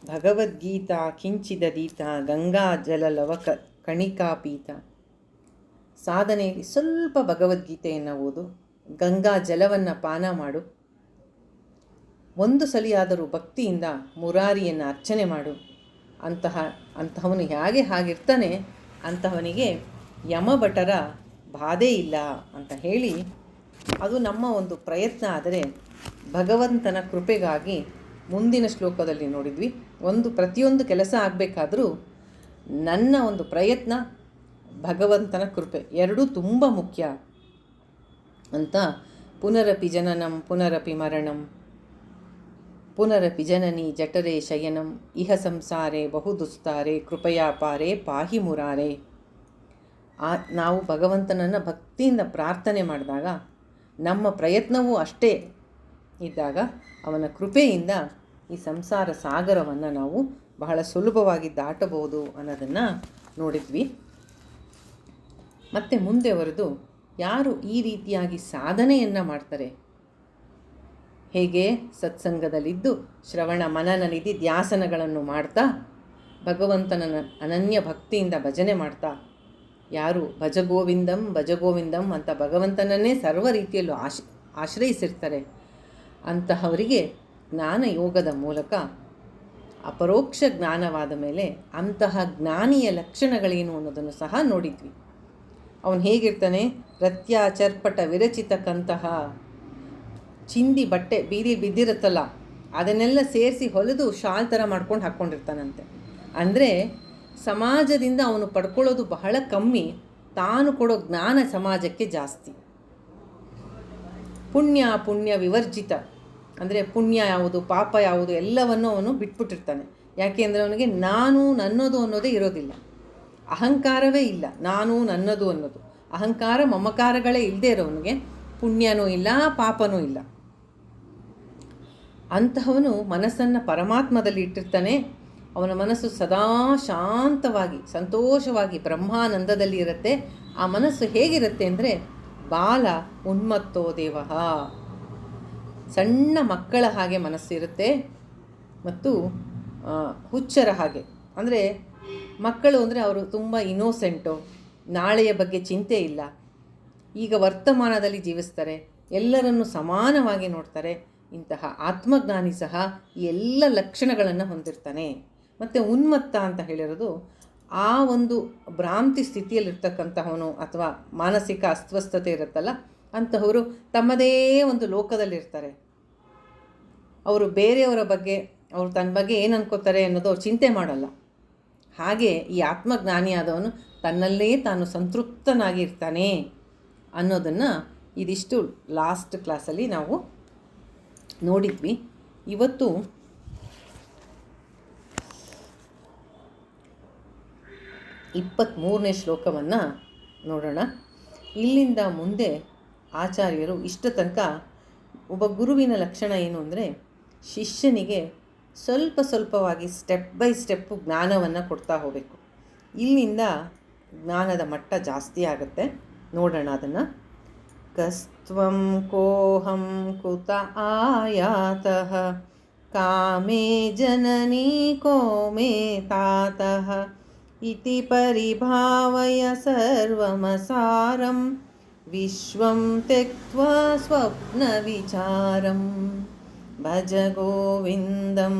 ಭಗವದ್ಗೀತಾ ಕಿಂಚಿದದೀತ ಗಂಗಾ ಜಲಲವ ಕಣಿಕಾಪೀತ. ಸಾಧನೆಯಲ್ಲಿ ಸ್ವಲ್ಪ ಭಗವದ್ಗೀತೆಯನ್ನು ಓದು, ಗಂಗಾ ಜಲವನ್ನು ಪಾನ ಮಾಡು, ಒಂದು ಸಲಿಯಾದರೂ ಭಕ್ತಿಯಿಂದ ಮುರಾರಿಯನ್ನು ಅರ್ಚನೆ ಮಾಡು. ಅಂತಹವನು ಹೇಗೆ ಹಾಗಿರ್ತಾನೆ ಅಂತಹವನಿಗೆ ಯಮಭಟರ ಬಾಧೆ ಇಲ್ಲ ಅಂತ ಹೇಳಿ, ಅದು ನಮ್ಮ ಒಂದು ಪ್ರಯತ್ನ. ಆದರೆ ಭಗವಂತನ ಕೃಪೆಗಾಗಿ ಮುಂದಿನ ಶ್ಲೋಕದಲ್ಲಿ ನೋಡಿದ್ವಿ, ಪ್ರತಿಯೊಂದು ಕೆಲಸ ಆಗಬೇಕಾದರೂ ನನ್ನ ಒಂದು ಪ್ರಯತ್ನ, ಭಗವಂತನ ಕೃಪೆ ಎರಡೂ ತುಂಬ ಮುಖ್ಯ ಅಂತ. ಪುನರಪಿ ಜನನಂ ಪುನರಪಿ ಮರಣಂ ಪುನರಪಿ ಜನನಿ ಜಠರೇ ಶಯನಂ ಇಹ ಸಂಸಾರೇ ಬಹುದುಸ್ತಾರೆ ಕೃಪಯಾ ಪಾರೇ ಪಾಹಿ ಮುರಾರೇ. ನಾವು ಭಗವಂತನನ್ನು ಭಕ್ತಿಯಿಂದ ಪ್ರಾರ್ಥನೆ ಮಾಡಿದಾಗ, ನಮ್ಮ ಪ್ರಯತ್ನವೂ ಅಷ್ಟೇ ಇದ್ದಾಗ, ಅವನ ಕೃಪೆಯಿಂದ ಈ ಸಂಸಾರ ಸಾಗರವನ್ನು ನಾವು ಬಹಳ ಸುಲಭವಾಗಿ ದಾಟಬಹುದು ಅನ್ನೋದನ್ನು ನೋಡಿದ್ವಿ. ಮತ್ತು ಮುಂದೆ ಬರೆದು, ಯಾರು ಈ ರೀತಿಯಾಗಿ ಸಾಧನೆಯನ್ನು ಮಾಡ್ತಾರೆ, ಹೇಗೆ ಸತ್ಸಂಗದಲ್ಲಿದ್ದು ಶ್ರವಣ ಮನನ ನಿಧಿ ಧ್ಯಾಸನಗಳನ್ನು ಮಾಡ್ತಾ ಭಗವಂತನ ಅನನ್ಯ ಭಕ್ತಿಯಿಂದ ಭಜನೆ ಮಾಡ್ತಾ, ಯಾರು ಭಜಗೋವಿಂದಂ ಭಜಗೋವಿಂದಂ ಅಂತ ಭಗವಂತನನ್ನೇ ಸರ್ವ ರೀತಿಯಲ್ಲೂ ಆಶ್ರಯಿಸಿರ್ತಾರೆ, ಅಂತಹವರಿಗೆ ಜ್ಞಾನ ಯೋಗದ ಮೂಲಕ ಅಪರೋಕ್ಷ ಜ್ಞಾನವಾದ ಮೇಲೆ ಅಂತಹ ಜ್ಞಾನಿಯ ಲಕ್ಷಣಗಳೇನು ಅನ್ನೋದನ್ನು ಸಹ ನೋಡಿದ್ವಿ. ಅವನು ಹೇಗಿರ್ತಾನೆ, ರತ್ಯ ಚರ್ಪಟ ವಿರಚಿತಕ್ಕಂತಹ ಚಿಂದಿ ಬಟ್ಟೆ ಬೀದಿ ಬಿದ್ದಿರುತ್ತಲ್ಲ, ಅದನ್ನೆಲ್ಲ ಸೇರಿಸಿ ಹೊಲಿದು ಶಾಲ್ ಥರ ಮಾಡ್ಕೊಂಡು ಹಾಕ್ಕೊಂಡಿರ್ತಾನಂತೆ. ಅಂದರೆ ಸಮಾಜದಿಂದ ಅವನು ಪಡ್ಕೊಳ್ಳೋದು ಬಹಳ ಕಮ್ಮಿ, ತಾನು ಕೊಡೋ ಜ್ಞಾನ ಸಮಾಜಕ್ಕೆ ಜಾಸ್ತಿ. ಪುಣ್ಯ ವಿವರ್ಜಿತ, ಅಂದರೆ ಪುಣ್ಯ ಯಾವುದು ಪಾಪ ಯಾವುದು ಎಲ್ಲವನ್ನು ಅವನು ಬಿಟ್ಬಿಟ್ಟಿರ್ತಾನೆ. ಯಾಕೆ ಅಂದರೆ ಅವನಿಗೆ ನಾನು ನನ್ನದು ಅನ್ನೋದೇ ಇರೋದಿಲ್ಲ, ಅಹಂಕಾರವೇ ಇಲ್ಲ. ನಾನು ನನ್ನದು ಅನ್ನೋದು ಅಹಂಕಾರ ಮಮಕಾರಗಳೇ ಇಲ್ಲದೆ ಇರೋವನಿಗೆ ಪುಣ್ಯನೂ ಇಲ್ಲ ಪಾಪನೂ ಇಲ್ಲ. ಅಂತಹವನು ಮನಸ್ಸನ್ನು ಪರಮಾತ್ಮದಲ್ಲಿ ಇಟ್ಟಿರ್ತಾನೆ. ಅವನ ಮನಸ್ಸು ಸದಾ ಶಾಂತವಾಗಿ ಸಂತೋಷವಾಗಿ ಬ್ರಹ್ಮಾನಂದದಲ್ಲಿ ಇರುತ್ತೆ. ಆ ಮನಸ್ಸು ಹೇಗಿರುತ್ತೆ ಅಂದರೆ, ಬಾಲ ಉನ್ಮತ್ತೋ ದೇವಃ, ಸಣ್ಣ ಮಕ್ಕಳ ಹಾಗೆ ಮನಸ್ಸಿರುತ್ತೆ. ಮತ್ತು ಹುಚ್ಚರ ಹಾಗೆ, ಅಂದರೆ ಮಕ್ಕಳು ಅಂದರೆ ಅವರು ತುಂಬ ಇನ್ನೋಸೆಂಟು, ನಾಳೆಯ ಬಗ್ಗೆ ಚಿಂತೆ ಇಲ್ಲ, ಈಗ ವರ್ತಮಾನದಲ್ಲಿ ಜೀವಿಸ್ತಾರೆ, ಎಲ್ಲರನ್ನು ಸಮಾನವಾಗಿ ನೋಡ್ತಾರೆ. ಇಂತಹ ಆತ್ಮಜ್ಞಾನಿ ಸಹ ಈ ಎಲ್ಲ ಲಕ್ಷಣಗಳನ್ನು ಹೊಂದಿರ್ತಾನೆ. ಮತ್ತು ಉನ್ಮತ್ತ ಅಂತ ಹೇಳಿರೋದು ಆ ಒಂದು ಭ್ರಾಂತಿ ಸ್ಥಿತಿಯಲ್ಲಿರ್ತಕ್ಕಂತಹವನು ಅಥವಾ ಮಾನಸಿಕ ಅಸ್ವಸ್ಥತೆ ಇರುತ್ತಲ್ಲ, ಅಂತಹವರು ತಮ್ಮದೇ ಒಂದು ಲೋಕದಲ್ಲಿರ್ತಾರೆ. ಅವರು ಬೇರೆಯವರ ಬಗ್ಗೆ, ಅವರು ತನ್ನ ಬಗ್ಗೆ ಏನು ಅನ್ಕೋತಾರೆ ಅನ್ನೋದು ಅವ್ರು ಚಿಂತೆ ಮಾಡಲ್ಲ. ಹಾಗೆ ಈ ಆತ್ಮಜ್ಞಾನಿಯಾದವನು ತನ್ನಲ್ಲೇ ತಾನು ಸಂತೃಪ್ತನಾಗಿರ್ತಾನೆ ಅನ್ನೋದನ್ನು ಇದಿಷ್ಟು ಲಾಸ್ಟ್ ಕ್ಲಾಸಲ್ಲಿ ನಾವು ನೋಡಿದ್ವಿ. ಇವತ್ತು 23ನೇ ಶ್ಲೋಕವನ್ನು ನೋಡೋಣ. ಇಲ್ಲಿಂದ ಮುಂದೆ ಆಚಾರ್ಯರು ಇಷ್ಟ ತನಕ ಒಬ್ಬ ಗುರುವಿನ ಲಕ್ಷಣ ಏನು ಅಂದರೆ, ಶಿಷ್ಯನಿಗೆ ಸ್ವಲ್ಪ ಸ್ವಲ್ಪವಾಗಿ ಸ್ಟೆಪ್ ಬೈ ಸ್ಟೆಪ್ಪು ಜ್ಞಾನವನ್ನು ಕೊಡ್ತಾ ಹೋಗಬೇಕು. ಇಲ್ಲಿಂದ ಜ್ಞಾನದ ಮಟ್ಟ ಜಾಸ್ತಿ ಆಗುತ್ತೆ. ನೋಡೋಣ ಅದನ್ನು. ಕಸ್ತ್ವಂ ಕೋಹಂ ಕುತ ಆಯಾತಃ ಕಾಮೇ ಜನನೀ ಕೋ ಮೇ ತಾತಃ ಇತಿ ಪರಿಭಾವಯ ಸರ್ವಮಸಾರಂ ವಿಶ್ವಂ ತ್ಯಕ್ತ್ವಾ ಸ್ವಪ್ನ ವಿಚಾರಂ ಭಜ ಗೋವಿಂದಂ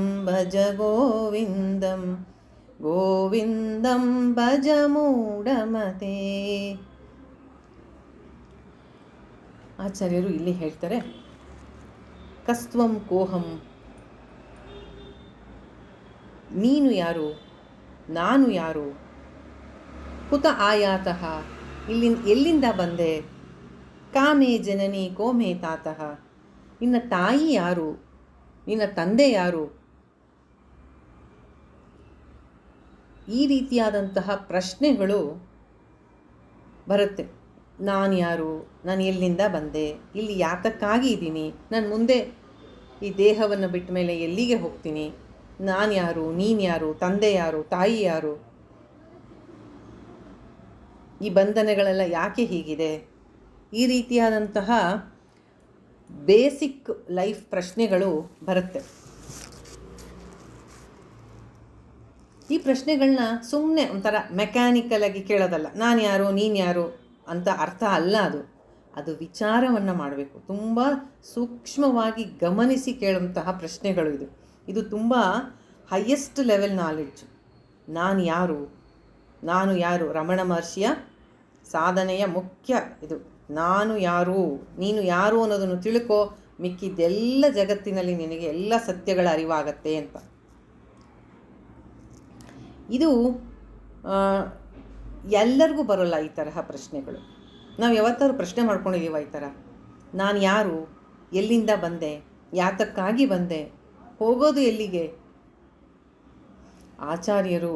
ಗೋವಿಂದಂ ಭಜ ಮೂಢಮತೆ. ಆಚಾರ್ಯರು ಇಲ್ಲಿ ಹೇಳ್ತಾರೆ, ಕಸ್ತ್ವಂ ಕೋಹಂ, ನೀನು ಯಾರು, ನಾನು ಯಾರು, ಕುತ ಆಯಾತಃ, ಎಲ್ಲಿಂದ ಬಂದೆ, ಕಾಮೇ ಜನನಿ ಕೋಮೇ ತಾತಃ, ನಿನ್ನ ತಾಯಿ ಯಾರು, ನಿನ್ನ ತಂದೆ ಯಾರು. ಈ ರೀತಿಯಾದಂತಹ ಪ್ರಶ್ನೆಗಳು ಬರುತ್ತೆ. ನಾನು ಯಾರು, ನಾನು ಎಲ್ಲಿಂದ ಬಂದೆ, ಇಲ್ಲಿ ಯಾತಕ್ಕಾಗಿ ಇದ್ದೀನಿ, ನಾನು ಮುಂದೆ ಈ ದೇಹವನ್ನು ಬಿಟ್ಟ ಮೇಲೆ ಎಲ್ಲಿಗೆ ಹೋಗ್ತೀನಿ, ನಾನು ಯಾರು, ನೀನು ಯಾರು, ತಂದೆ ಯಾರು, ತಾಯಿ ಯಾರು, ಈ ಬಂಧನಗಳೆಲ್ಲ ಯಾಕೆ ಹೀಗಿದೆ, ಈ ರೀತಿಯಾದಂತಹ ಬೇಸಿಕ್ ಲೈಫ್ ಪ್ರಶ್ನೆಗಳು ಬರುತ್ತೆ. ಈ ಪ್ರಶ್ನೆಗಳನ್ನ ಸುಮ್ಮನೆ ಒಂಥರ ಮೆಕ್ಯಾನಿಕಲಾಗಿ ಕೇಳೋದಲ್ಲ, ನಾನು ಯಾರು ನೀನು ಯಾರು ಅಂತ ಅರ್ಥ ಅಲ್ಲ. ಅದು ವಿಚಾರವನ್ನು ಮಾಡಬೇಕು, ತುಂಬ ಸೂಕ್ಷ್ಮವಾಗಿ ಗಮನಿಸಿ ಕೇಳುವಂತಹ ಪ್ರಶ್ನೆಗಳು. ಇದು ತುಂಬ ಹೈಯೆಸ್ಟ್ ಲೆವೆಲ್ ನಾಲೆಡ್ಜು. ನಾನು ಯಾರು ರಮಣ ಮಹರ್ಷಿಯ ಸಾಧನೆಯ ಮುಖ್ಯ ಇದು. ನಾನು ಯಾರು, ನೀನು ಯಾರು ಅನ್ನೋದನ್ನು ತಿಳ್ಕೊ, ಮಿಕ್ಕಿದ್ದೆಲ್ಲ ಜಗತ್ತಿನಲ್ಲಿ ನಿನಗೆ ಎಲ್ಲ ಸತ್ಯಗಳ ಅರಿವಾಗತ್ತೆ ಅಂತ. ಇದು ಎಲ್ಲರಿಗೂ ಬರೋಲ್ಲ ಈ ತರಹ ಪ್ರಶ್ನೆಗಳು. ನಾವು ಯಾವತ್ತಾದ್ರು ಪ್ರಶ್ನೆ ಮಾಡ್ಕೊಂಡಿದ್ದೀವ ಈ ಥರ? ನಾನು ಯಾರು, ಎಲ್ಲಿಂದ ಬಂದೆ, ಯಾತಕ್ಕಾಗಿ ಬಂದೆ, ಹೋಗೋದು ಎಲ್ಲಿಗೆ? ಆಚಾರ್ಯರು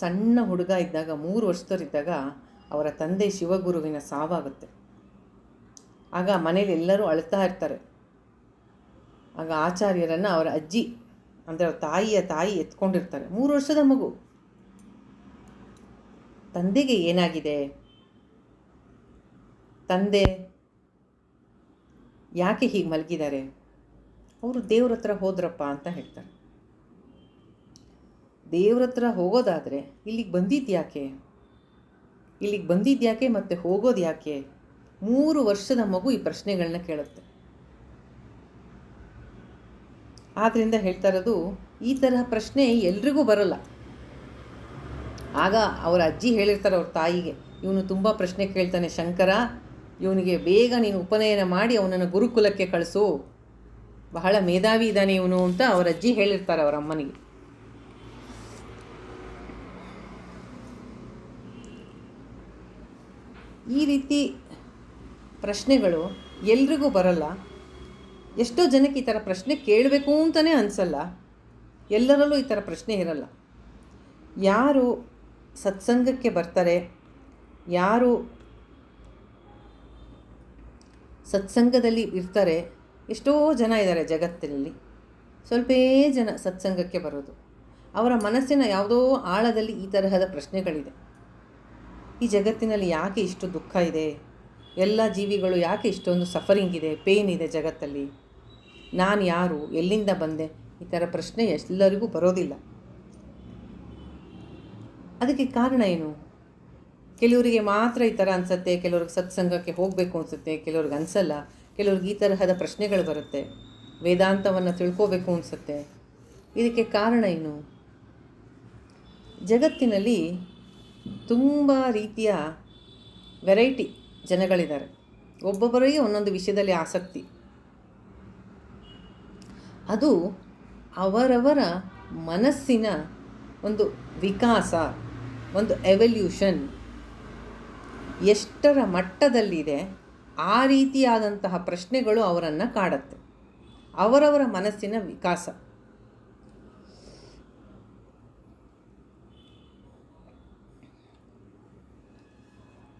ಸಣ್ಣ ಹುಡುಗ ಇದ್ದಾಗ, 3 ವರ್ಷದವರಿದ್ದಾಗ ಅವರ ತಂದೆ ಶಿವಗುರುವಿನ ಸಾವಾಗುತ್ತೆ. ಆಗ ಮನೇಲಿ ಎಲ್ಲರೂ ಅಳ್ತಾ ಇರ್ತಾರೆ. ಆಗ ಆಚಾರ್ಯರನ್ನು ಅವರ ಅಜ್ಜಿ ಅಂದರೆ ಅವ್ರ ತಾಯಿ ಎತ್ಕೊಂಡಿರ್ತಾರೆ. 3 ವರ್ಷದ ಮಗು. ತಂದೆಗೆ ಏನಾಗಿದೆ, ತಂದೆ ಯಾಕೆ ಹೀಗೆ ಮಲಗಿದ್ದಾರೆ? ಅವರು ದೇವ್ರ ಹತ್ರ ಹೋದ್ರಪ್ಪ ಅಂತ ಹೇಳ್ತಾರೆ. ದೇವ್ರ ಹತ್ರ ಹೋಗೋದಾದರೆ ಇಲ್ಲಿಗೆ ಬಂದಿದ್ಯಾಕೆ ಮತ್ತು ಹೋಗೋದು ಯಾಕೆ? 3 ವರ್ಷದ ಮಗು ಈ ಪ್ರಶ್ನೆಗಳನ್ನ ಕೇಳುತ್ತೆ. ಆದ್ದರಿಂದ ಹೇಳ್ತಾ ಇರೋದು, ಈ ತರಹ ಪ್ರಶ್ನೆ ಎಲ್ರಿಗೂ ಬರೋಲ್ಲ. ಆಗ ಅವರ ಅಜ್ಜಿ ಹೇಳಿರ್ತಾರೆ ಅವ್ರ ತಾಯಿಗೆ, ಇವನು ತುಂಬ ಪ್ರಶ್ನೆ ಕೇಳ್ತಾನೆ ಶಂಕರ, ಇವನಿಗೆ ಬೇಗ ನೀನು ಉಪನಯನ ಮಾಡಿ ಅವನನ್ನು ಗುರುಕುಲಕ್ಕೆ ಕಳಿಸು, ಬಹಳ ಮೇಧಾವಿ ಇದ್ದಾನೆ ಇವನು ಅಂತ ಅವರ ಅಜ್ಜಿ ಹೇಳಿರ್ತಾರೆ ಅವರ ಅಮ್ಮನಿಗೆ. ಈ ರೀತಿ ಪ್ರಶ್ನೆಗಳು ಎಲ್ರಿಗೂ ಬರಲ್ಲ. ಎಷ್ಟೋ ಜನಕ್ಕೆ ಈ ಥರ ಪ್ರಶ್ನೆ ಕೇಳಬೇಕು ಅಂತಲೇ ಅನಿಸಲ್ಲ. ಎಲ್ಲರಲ್ಲೂ ಈ ಥರ ಪ್ರಶ್ನೆ ಇರಲ್ಲ. ಯಾರು ಸತ್ಸಂಗಕ್ಕೆ ಬರ್ತಾರೆ, ಯಾರು ಸತ್ಸಂಗದಲ್ಲಿ ಇರ್ತಾರೆ, ಎಷ್ಟೋ ಜನ ಇದ್ದಾರೆ ಜಗತ್ತಿನಲ್ಲಿ. ಸ್ವಲ್ಪೇ ಜನ ಸತ್ಸಂಗಕ್ಕೆ ಬರೋದು. ಅವರ ಮನಸ್ಸಿನ ಯಾವುದೋ ಆಳದಲ್ಲಿ ಈ ತರಹದ ಪ್ರಶ್ನೆಗಳಿದೆ. ಈ ಜಗತ್ತಿನಲ್ಲಿ ಯಾಕೆ ಇಷ್ಟು ದುಃಖ ಇದೆ? ಎಲ್ಲ ಜೀವಿಗಳು ಯಾಕೆ ಇಷ್ಟೊಂದು ಸಫರಿಂಗ್ ಇದೆ, ಪೇನ್ ಇದೆ ಜಗತ್ತಲ್ಲಿ? ನಾನು ಯಾರು, ಎಲ್ಲಿಂದ ಬಂದೆ? ಈ ಥರ ಪ್ರಶ್ನೆ ಎಲ್ಲರಿಗೂ ಬರೋದಿಲ್ಲ. ಅದಕ್ಕೆ ಕಾರಣ ಏನು? ಕೆಲವರಿಗೆ ಮಾತ್ರ ಈ ಥರ ಅನಿಸುತ್ತೆ, ಕೆಲವ್ರಿಗೆ ಸತ್ಸಂಗಕ್ಕೆ ಹೋಗಬೇಕು ಅನಿಸುತ್ತೆ, ಕೆಲವ್ರಿಗೆ ಅನಿಸಲ್ಲ. ಕೆಲವ್ರಿಗೆ ಈ ತರಹದ ಪ್ರಶ್ನೆಗಳು ಬರುತ್ತೆ, ವೇದಾಂತವನ್ನು ತಿಳ್ಕೋಬೇಕು ಅನಿಸುತ್ತೆ. ಇದಕ್ಕೆ ಕಾರಣ ಏನು? ಜಗತ್ತಿನಲ್ಲಿ ತುಂಬ ರೀತಿಯ ವೆರೈಟಿ ಜನಗಳಿದ್ದಾರೆ. ಒಬ್ಬೊಬ್ಬರಿಗೆ ಒಂದೊಂದು ವಿಷಯದಲ್ಲಿ ಆಸಕ್ತಿ. ಅದು ಅವರವರ ಮನಸ್ಸಿನ ಒಂದು ವಿಕಾಸ, ಒಂದು ಎವಲ್ಯೂಷನ್ ಎಷ್ಟರ ಮಟ್ಟದಲ್ಲಿದೆ ಆ ರೀತಿಯಾದಂತಹ ಪ್ರಶ್ನೆಗಳು ಅವರನ್ನು ಕಾಡುತ್ತೆ. ಅವರವರ ಮನಸ್ಸಿನ ವಿಕಾಸ.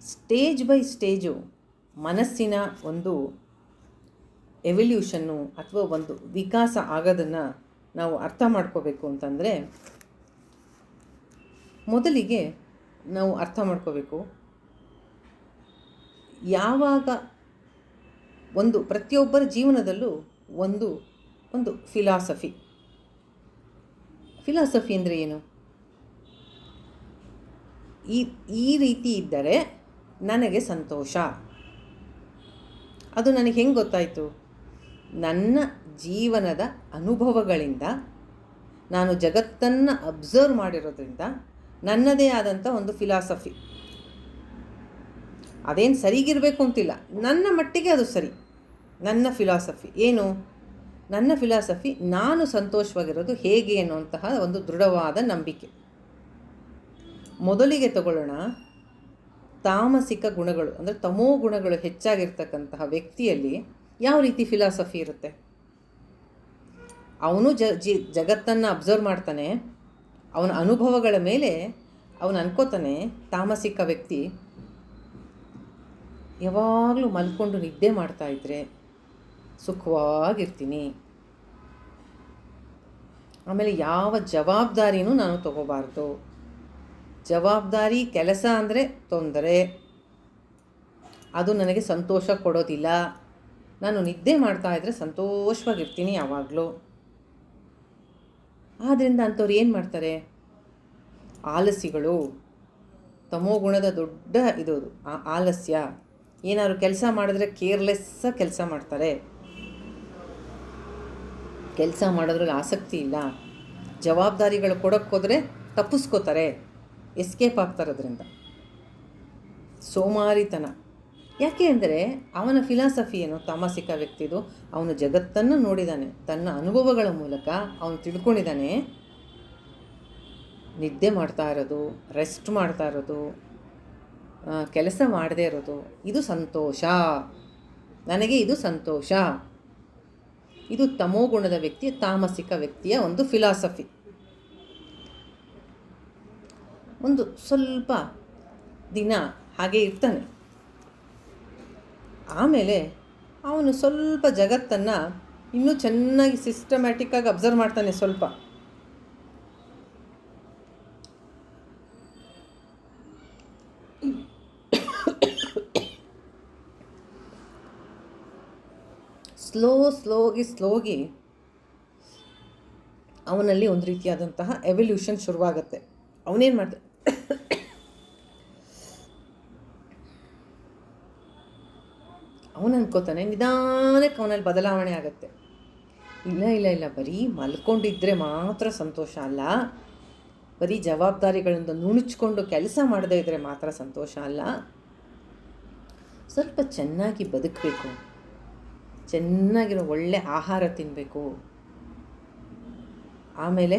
ಸ್ಟೇಜ್ ಬೈ ಸ್ಟೇಜು ಮನಸ್ಸಿನ ಒಂದು ಎವಲ್ಯೂಷನ್ನು ಅಥವಾ ಒಂದು ವಿಕಾಸ ಆಗೋದನ್ನು ನಾವು ಅರ್ಥ ಮಾಡ್ಕೋಬೇಕು ಅಂತಂದರೆ, ಮೊದಲಿಗೆ ನಾವು ಅರ್ಥ ಮಾಡ್ಕೋಬೇಕು, ಯಾವಾಗ ಪ್ರತಿಯೊಬ್ಬರ ಜೀವನದಲ್ಲೂ ಒಂದು ಫಿಲಾಸಫಿ ಅಂದರೆ ಏನು? ಈ ರೀತಿ ಇದ್ದರೆ ನನಗೆ ಸಂತೋಷ. ಅದು ನನಗೆ ಹೆಂಗೆ ಗೊತ್ತಾಯಿತು? ನನ್ನ ಜೀವನದ ಅನುಭವಗಳಿಂದ, ನಾನು ಜಗತ್ತನ್ನು ಅಬ್ಸರ್ವ್ ಮಾಡಿರೋದ್ರಿಂದ ನನ್ನದೇ ಆದಂಥ ಒಂದು ಫಿಲಾಸಫಿ. ಅದೇನು ಸರಿಗಿರಬೇಕು ಅಂತಿಲ್ಲ, ನನ್ನ ಮಟ್ಟಿಗೆ ಅದು ಸರಿ. ನನ್ನ ಫಿಲಾಸಫಿ ಏನು? ನನ್ನ ಫಿಲಾಸಫಿ ನಾನು ಸಂತೋಷವಾಗಿರೋದು ಹೇಗೆ ಅನ್ನುವಂತಹ ಒಂದು ದೃಢವಾದ ನಂಬಿಕೆ. ಮೊದಲಿಗೆ ತಗೊಳ್ಳೋಣ, ತಾಮಸಿಕ ಗುಣಗಳು ಅಂದರೆ ತಮೋ ಗುಣಗಳು ಹೆಚ್ಚಾಗಿರ್ತಕ್ಕಂತಹ ವ್ಯಕ್ತಿಯಲ್ಲಿ ಯಾವ ರೀತಿ ಫಿಲಾಸಫಿ ಇರುತ್ತೆ? ಅವನು ಜಗತ್ತನ್ನು ಅಬ್ಸರ್ವ್ ಮಾಡ್ತಾನೆ, ಅವನ ಅನುಭವಗಳ ಮೇಲೆ ಅವನು ಅನ್ಕೋತಾನೆ. ತಾಮಸಿಕ ವ್ಯಕ್ತಿ ಯಾವಾಗಲೂ ಮಲ್ಕೊಂಡು ನಿದ್ದೆ ಮಾಡ್ತಾಯಿದ್ರೆ ಸುಖವಾಗಿರ್ತೀನಿ, ಆಮೇಲೆ ಯಾವ ಜವಾಬ್ದಾರಿನೂ ನಾನು ತಗೋಬಾರ್ದು, ಜವಾಬ್ದಾರಿ ಕೆಲಸ ಅಂದರೆ ತೊಂದರೆ, ಅದು ನನಗೆ ಸಂತೋಷ ಕೊಡೋದಿಲ್ಲ, ನಾನು ನಿದ್ದೆ ಮಾಡ್ತಾಯಿದ್ರೆ ಸಂತೋಷವಾಗಿರ್ತೀನಿ ಯಾವಾಗಲೂ. ಆದ್ದರಿಂದ ಅಂಥವ್ರು ಏನು ಮಾಡ್ತಾರೆ? ಆಲಸಿಗಳು. ತಮೋಗುಣದ ದೊಡ್ಡ ಇದು ಆಲಸ್ಯ. ಏನಾದ್ರು ಕೆಲಸ ಮಾಡಿದ್ರೆ ಕೇರ್ಲೆಸ್ಸಾಗಿ ಕೆಲಸ ಮಾಡ್ತಾರೆ, ಕೆಲಸ ಮಾಡೋದ್ರಲ್ಲಿ ಆಸಕ್ತಿ ಇಲ್ಲ. ಜವಾಬ್ದಾರಿಗಳು ಕೊಡೋಕ್ಕೋದ್ರೆ ತಪ್ಪಿಸ್ಕೋತಾರೆ, ಎಸ್ಕೇಪ್ ಆಗ್ತಾರೆ ಅದರಿಂದ. ಸೋಮಾರಿತನ. ಯಾಕೆ ಅಂದರೆ ಅವನ ಫಿಲಾಸಫಿ ಏನು? ತಾಮಸಿಕ ವ್ಯಕ್ತಿದು. ಅವನು ಜಗತ್ತನ್ನು ನೋಡಿದ್ದಾನೆ, ತನ್ನ ಅನುಭವಗಳ ಮೂಲಕ ಅವನು ತಿಳ್ಕೊಂಡಿದ್ದಾನೆ. ನಿದ್ದೆ ಮಾಡ್ತಾ ಇರೋದು, ರೆಸ್ಟ್ ಮಾಡ್ತಾ ಇರೋದು, ಕೆಲಸ ಮಾಡದೇ ಇರೋದು, ಇದು ಸಂತೋಷ, ನನಗೆ ಇದು ಸಂತೋಷ. ಇದು ತಮೋಗುಣದ ವ್ಯಕ್ತಿಯ, ತಾಮಸಿಕ ವ್ಯಕ್ತಿಯ ಒಂದು ಫಿಲಾಸಫಿ. ಒಂದು ಸ್ವಲ್ಪ ದಿನ ಹಾಗೆ ಇರ್ತಾನೆ, ಆಮೇಲೆ ಅವನು ಸ್ವಲ್ಪ ಜಗತ್ತನ್ನು ಇನ್ನೂ ಚೆನ್ನಾಗಿ ಸಿಸ್ಟಮ್ಯಾಟಿಕ್ಕಾಗಿ ಅಬ್ಸರ್ವ್ ಮಾಡ್ತಾನೆ. ಸ್ವಲ್ಪ ಸ್ಲೋಗಿ ಅವನಲ್ಲಿ ಒಂದು ರೀತಿಯಾದಂತಹ ಎವಲ್ಯೂಷನ್ ಶುರುವಾಗುತ್ತೆ. ಅವನೇನು ಮಾಡ್ತಾನೆ, ಅವನು ಅನ್ಕೋತಾನೆ ನಿಧಾನಕ್ಕೆ ಅವನಲ್ಲಿ ಬದಲಾವಣೆ ಆಗುತ್ತೆ. ಇಲ್ಲ, ಬರೀ ಮಲ್ಕೊಂಡಿದ್ದರೆ ಮಾತ್ರ ಸಂತೋಷ ಅಲ್ಲ, ಬರೀ ಜವಾಬ್ದಾರಿಗಳಿಂದ ನುಣುಚ್ಕೊಂಡು ಕೆಲಸ ಮಾಡದೇ ಇದ್ದರೆ ಮಾತ್ರ ಸಂತೋಷ ಅಲ್ಲ. ಸ್ವಲ್ಪ ಚೆನ್ನಾಗಿ ಬದುಕಬೇಕು, ಚೆನ್ನಾಗಿರೋ ಒಳ್ಳೆ ಆಹಾರ ತಿನ್ನಬೇಕು, ಆಮೇಲೆ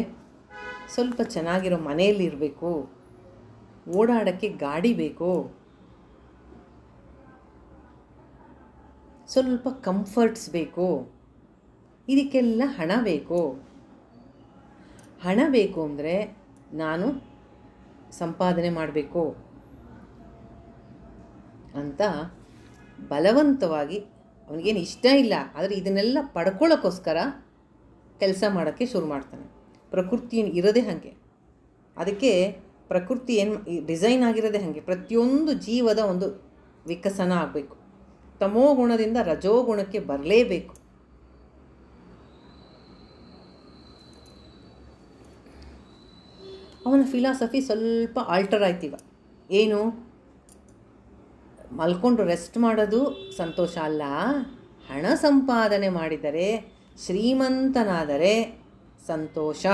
ಸ್ವಲ್ಪ ಚೆನ್ನಾಗಿರೋ ಮನೆಯಲ್ಲಿ ಇರಬೇಕು, ಓಡಾಡೋಕ್ಕೆ ಗಾಡಿ ಬೇಕು, ಸ್ವಲ್ಪ ಕಂಫರ್ಟ್ಸ್ ಬೇಕು, ಇದಕ್ಕೆಲ್ಲ ಹಣ ಬೇಕು. ಹಣ ಬೇಕು ಅಂದರೆ ನಾನು ಸಂಪಾದನೆ ಮಾಡಬೇಕು ಅಂತ ಬಲವಂತವಾಗಿ, ಅವನಿಗೇನು ಇಷ್ಟ ಇಲ್ಲ, ಆದರೆ ಇದನ್ನೆಲ್ಲ ಪಡ್ಕೊಳ್ಳೋಕ್ಕೋಸ್ಕರ ಕೆಲಸ ಮಾಡೋಕ್ಕೆ ಶುರು ಮಾಡ್ತಾನೆ. ಪ್ರಕೃತಿ ಇರೋದೇ ಹಾಗೆ, ಅದಕ್ಕೆ ಪ್ರಕೃತಿ ಏನು ಡಿಸೈನ್ ಆಗಿರೋದೇ ಹಾಗೆ. ಪ್ರತಿಯೊಂದು ಜೀವದ ಒಂದು ವಿಕಸನ ಆಗಬೇಕು. ತಮೋಗುಣದಿಂದ ರಜೋಗುಣಕ್ಕೆ ಬರಲೇಬೇಕು. ಅವನ ಫಿಲಾಸಫಿ ಸ್ವಲ್ಪ ಆಲ್ಟರ್ ಆಯ್ತೀಗ. ಏನು? ಮಲ್ಕೊಂಡು ರೆಸ್ಟ್ ಮಾಡೋದು ಸಂತೋಷ ಅಲ್ಲ, ಹಣ ಸಂಪಾದನೆ ಮಾಡಿದರೆ, ಶ್ರೀಮಂತನಾದರೆ ಸಂತೋಷ.